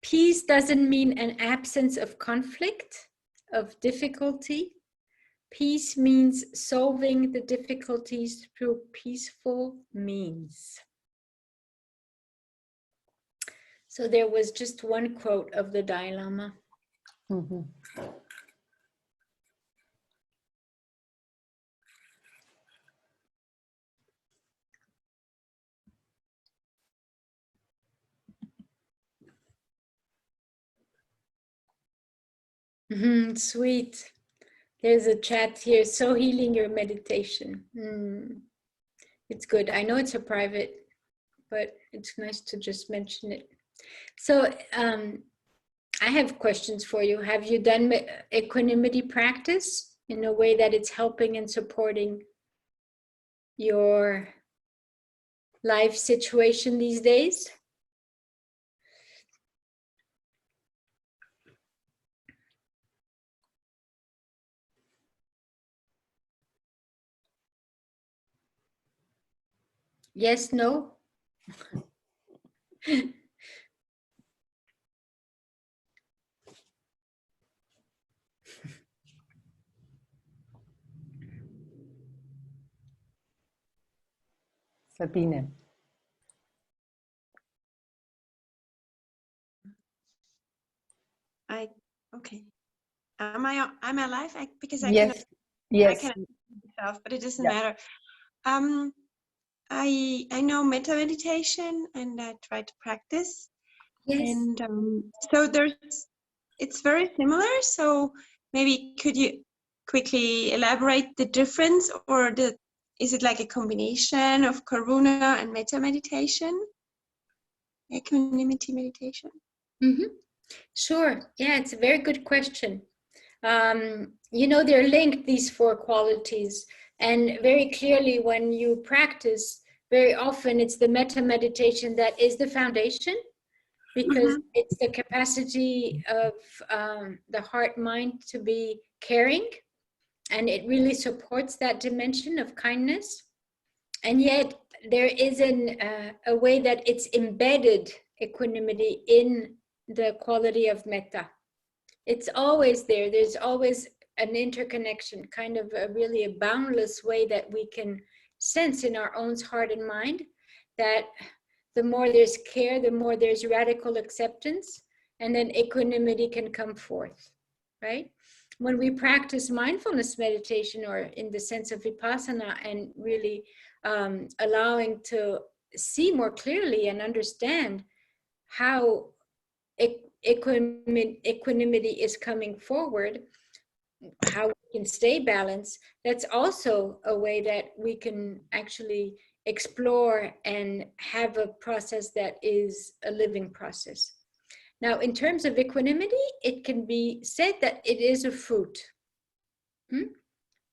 Peace doesn't mean an absence of conflict, of difficulty. Peace means solving the difficulties through peaceful means. So there was just one quote of the Dalai Lama. Mm-hmm. Sweet. There's a chat here. So healing your meditation. It's good. I know it's a private, but it's nice to just mention it. So I have questions for you. Have you done equanimity practice in a way that it's helping and supporting your life situation these days? Yes, no? Sabine. Okay. Am I alive? Because I yes. cannot. Yes. I cannot myself, but it doesn't matter. I know metta meditation and I try to practice. Yes. And so it's very similar. So maybe could you quickly elaborate the difference, or is it like a combination of karuna and metta meditation? Equanimity meditation. Mm-hmm. Sure. Yeah, it's a very good question. You know, they're linked, these four qualities, and very clearly when you practice, very often it's the metta meditation that is the foundation, because it's the capacity of the heart mind to be caring, and it really supports that dimension of kindness. And yet there is a way that it's embedded equanimity in the quality of metta. It's always there. There's always an interconnection, kind of really a boundless way that we can sense in our own heart and mind, that the more there's care, the more there's radical acceptance, and then equanimity can come forth, right? When we practice mindfulness meditation, or in the sense of Vipassana, and really allowing to see more clearly and understand how equanimity is coming forward, how we can stay balanced, that's also a way that we can actually explore and have a process that is a living process. Now, in terms of equanimity, it can be said that it is a fruit.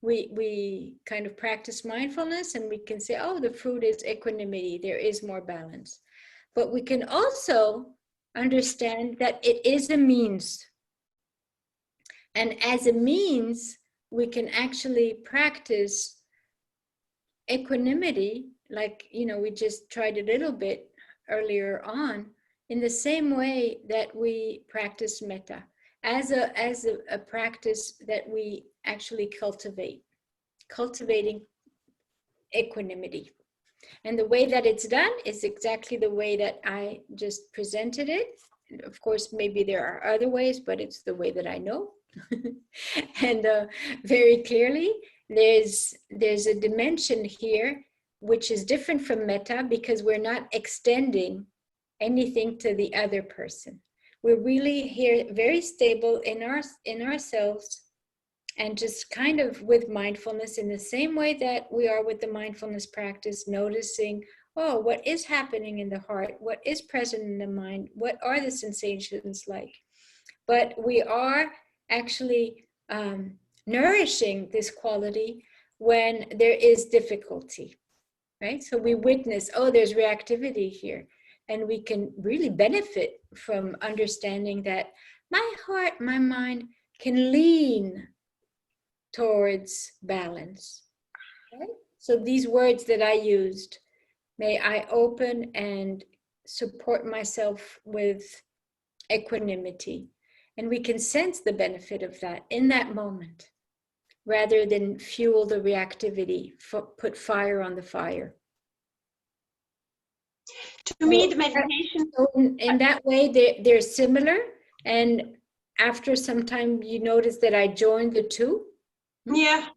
We kind of practice mindfulness and we can say, oh, the fruit is equanimity, there is more balance. But we can also understand that it is a means. And as a means, we can actually practice equanimity, like, we just tried a little bit earlier on, in the same way that we practice metta, as a practice that we actually cultivating equanimity. And the way that it's done is exactly the way that I just presented it. Of course, maybe there are other ways, but it's the way that I know. And very clearly, there's a dimension here which is different from metta, because we're not extending anything to the other person. We're really here very stable in ourselves, and just kind of with mindfulness, in the same way that we are with the mindfulness practice, noticing, oh, what is happening in the heart? What is present in the mind? What are the sensations like? But we are actually nourishing this quality when there is difficulty, right? So we witness, oh, there's reactivity here. And we can really benefit from understanding that my heart, my mind can lean towards balance, right? So these words that I used, may I open and support myself with equanimity. And we can sense the benefit of that in that moment, rather than fuel the reactivity, put fire on the fire. To me, the meditation... So in that way, they're similar. And after some time, you notice that I joined the two. Yeah.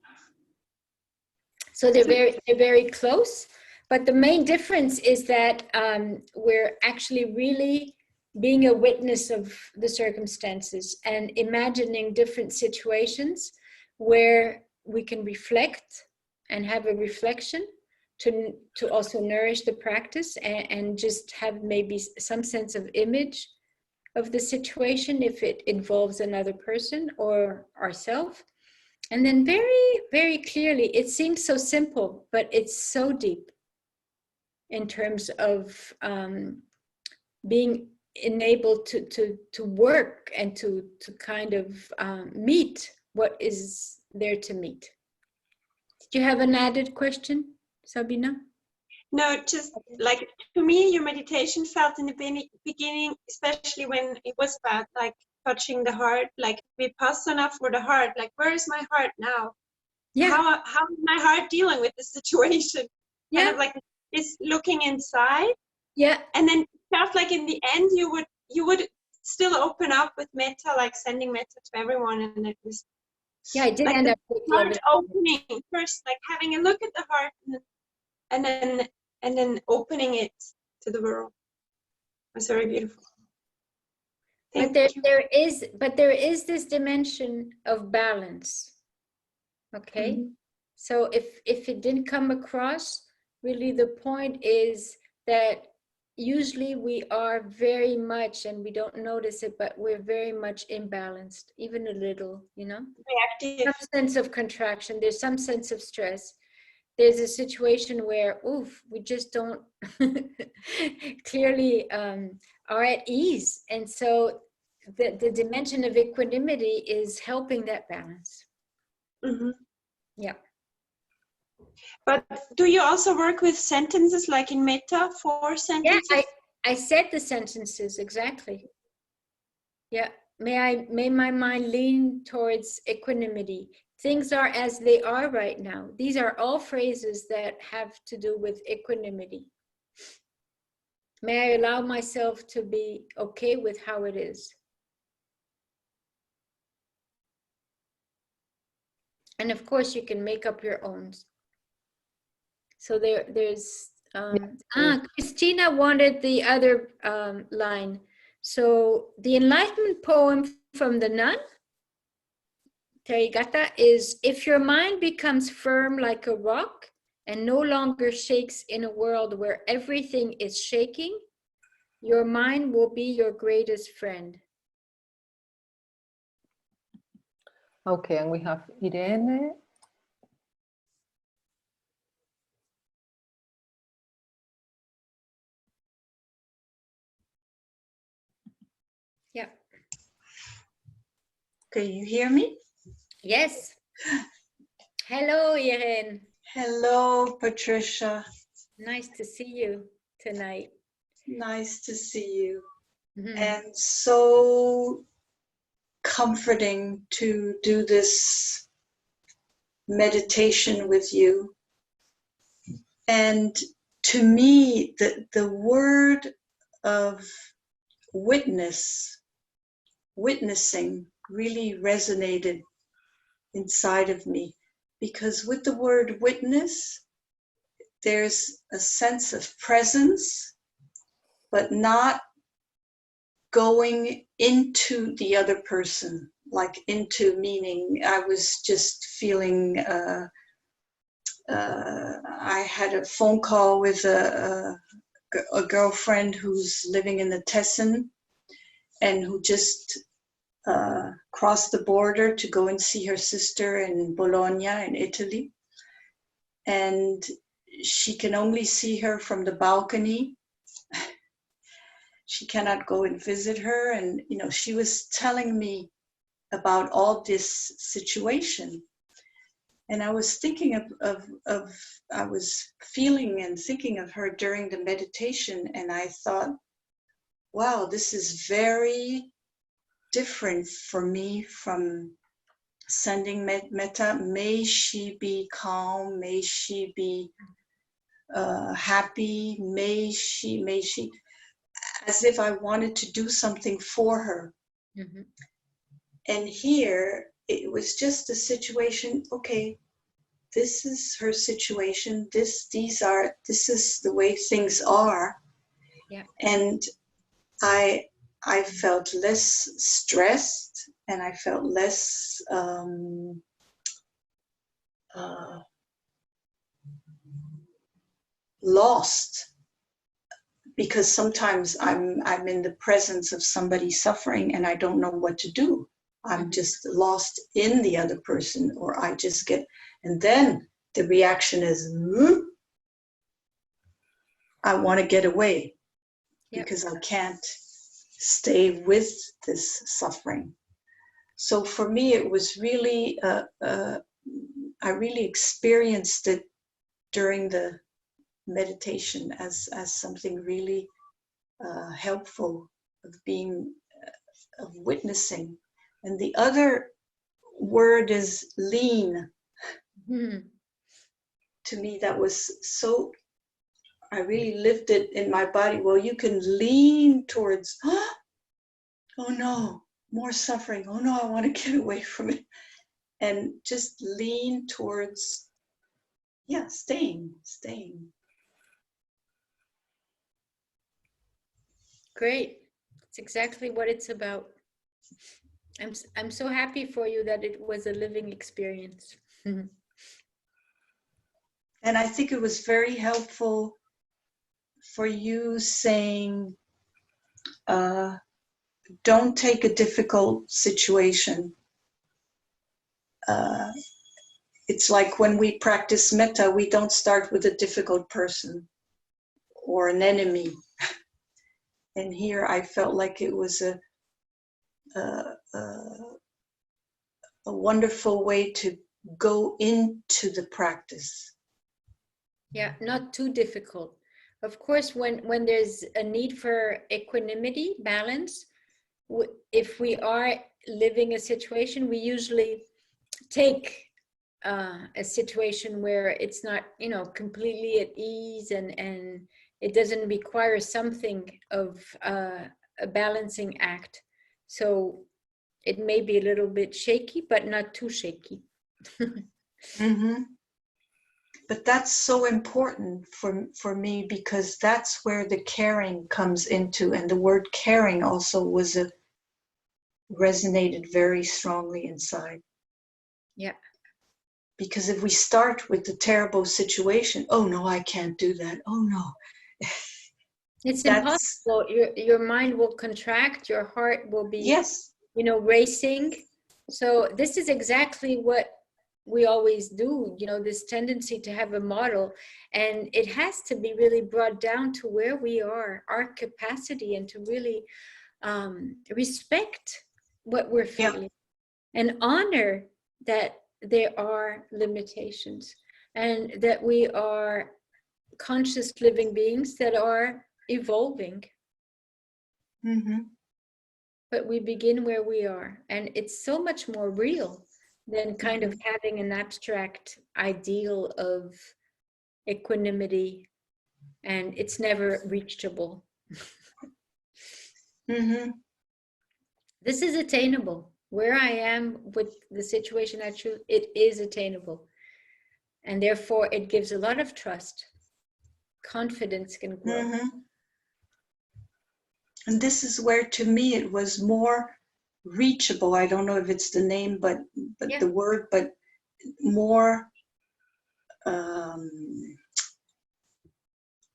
So they're very close. But the main difference is that we're actually really being a witness of the circumstances and imagining different situations where we can reflect and have a reflection to also nourish the practice, and just have maybe some sense of image of the situation if it involves another person or ourselves. And then very, very clearly, it seems so simple, but it's so deep in terms of being enabled to work and to kind of meet what is there to meet. Did you have an added question, Sabina? No, just like, to me, your meditation felt in the beginning, especially when it was about like touching the heart, like Vipassana for the heart, like, where is my heart now? Yeah. How is my heart dealing with the situation? Yeah. Kind of like this looking inside. Yeah. And then felt like in the end you would still open up with metta, like sending metta to everyone, and it was Yeah, I did like end the up with heart opening first, like having a look at the heart, and then opening it to the world. It was very beautiful. But there is this dimension of balance. Okay. Mm-hmm. So if it didn't come across, really the point is that usually we are very much, and we don't notice it, but we're very much imbalanced, even a little, Reactive. Some sense of contraction, there's some sense of stress. there's a situation where, oof, we just don't clearly are at ease. And so the dimension of equanimity is helping that balance. Mm-hmm. Yeah. But do you also work with sentences like in metta, 4 sentences? Yeah, I said the sentences exactly. Yeah. May my mind lean towards equanimity. Things are as they are right now. These are all phrases that have to do with equanimity. May I allow myself to be okay with how it is. And of course, you can make up your own. So there's Christina wanted the other line. So the enlightenment poem from the nun, Terigata, is, if your mind becomes firm like a rock and no longer shakes in a world where everything is shaking, your mind will be your greatest friend. Okay, and we have Irene. Yeah. Can you hear me? Yes. Hello, Irene. Hello, Patricia. Nice to see you tonight. Nice to see you. Mm-hmm. And so comforting to do this meditation with you. And to me, the word of witnessing really resonated inside of me, because with the word witness, there's a sense of presence, but not going into the other person, like into, meaning I was just feeling, I had a phone call with a girlfriend who's living in the Tessin and who just crossed the border to go and see her sister in Bologna in Italy. And she can only see her from the balcony. She cannot go and visit her. And, you know, she was telling me about all this situation. And I was thinking I was feeling and thinking of her during the meditation. And I thought, wow, this is very different for me from sending metta. May she be calm, may she be happy, may she, as if I wanted to do something for her. Mm-hmm. And here it was just a situation, okay, this is her situation, this is the way things are. Yeah. And I felt less stressed, and I felt less lost, because sometimes I'm in the presence of somebody suffering and I don't know what to do. I'm just lost in the other person, or I just get, and then the reaction is, I want to get away. Yep. Because I can't stay with this suffering. So for me, it was really, I really experienced it during the meditation as something really helpful, of being, of witnessing. And the other word is lean. Mm-hmm. To me, that was so, I really lived it in my body. Well, you can lean towards, oh no, more suffering. Oh no, I want to get away from it. And just lean towards, yeah, staying. Great. It's exactly what it's about. I'm so happy for you that it was a living experience. And I think it was very helpful for you saying, don't take a difficult situation it's like when we practice metta, we don't start with a difficult person or an enemy. And here I felt like it was a wonderful way to go into the practice. Yeah, not too difficult. Of course, when there's a need for equanimity, balance, if we are living a situation, we usually take a situation where it's not, completely at ease, and it doesn't require something of a balancing act. So it may be a little bit shaky, but not too shaky. Mm-hmm. But that's so important for me, because that's where the caring comes into, and the word caring also resonated very strongly inside. Yeah. Because if we start with the terrible situation, oh no, I can't do that. Oh no. It's impossible. Your mind will contract, your heart will be, yes, racing. So this is exactly what we always do, this tendency to have a model, and it has to be really brought down to where we are, our capacity, and to really respect what we're feeling, and honor that there are limitations, and that we are conscious living beings that are evolving. mm-hmm. But we begin where we are, and it's so much more real than kind of having an abstract ideal of equanimity, and it's never reachable. Mm-hmm. This is attainable. Where I am with the situation I choose, it is attainable. And therefore it gives a lot of trust. Confidence can grow. Mm-hmm. And this is where, to me, it was more reachable. I don't know if it's the name, but Yeah. the word, but more,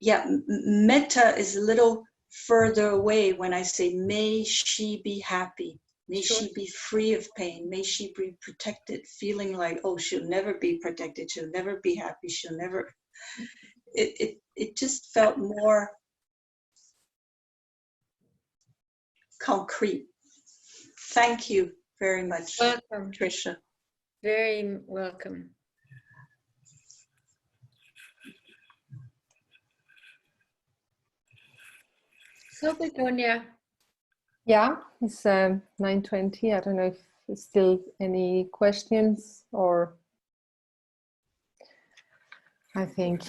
metta is a little further away when I say, may she be happy. May Sure. she be free of pain. May she be protected, feeling like, oh, she'll never be protected. She'll never be happy. She'll never. It just felt more concrete. Thank you very much, Welcome. Patricia. Very welcome. So, Begonia. Yeah, it's 9:20. I don't know if there's still any questions, or I think,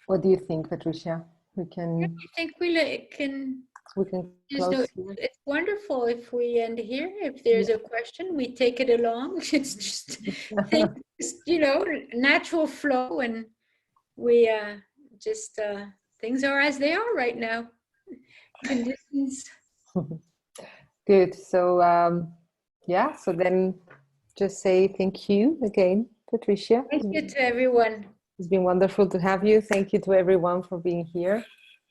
what do you think, Patricia? We can. I think we can. We can close here. It's wonderful if we end here. If there's a question, we take it along. It's just, natural flow, and we just things are as they are right now. Conditions. Good. So so then just say thank you again, Patricia. Thank you to everyone. It's been wonderful to have you. Thank you to everyone for being here.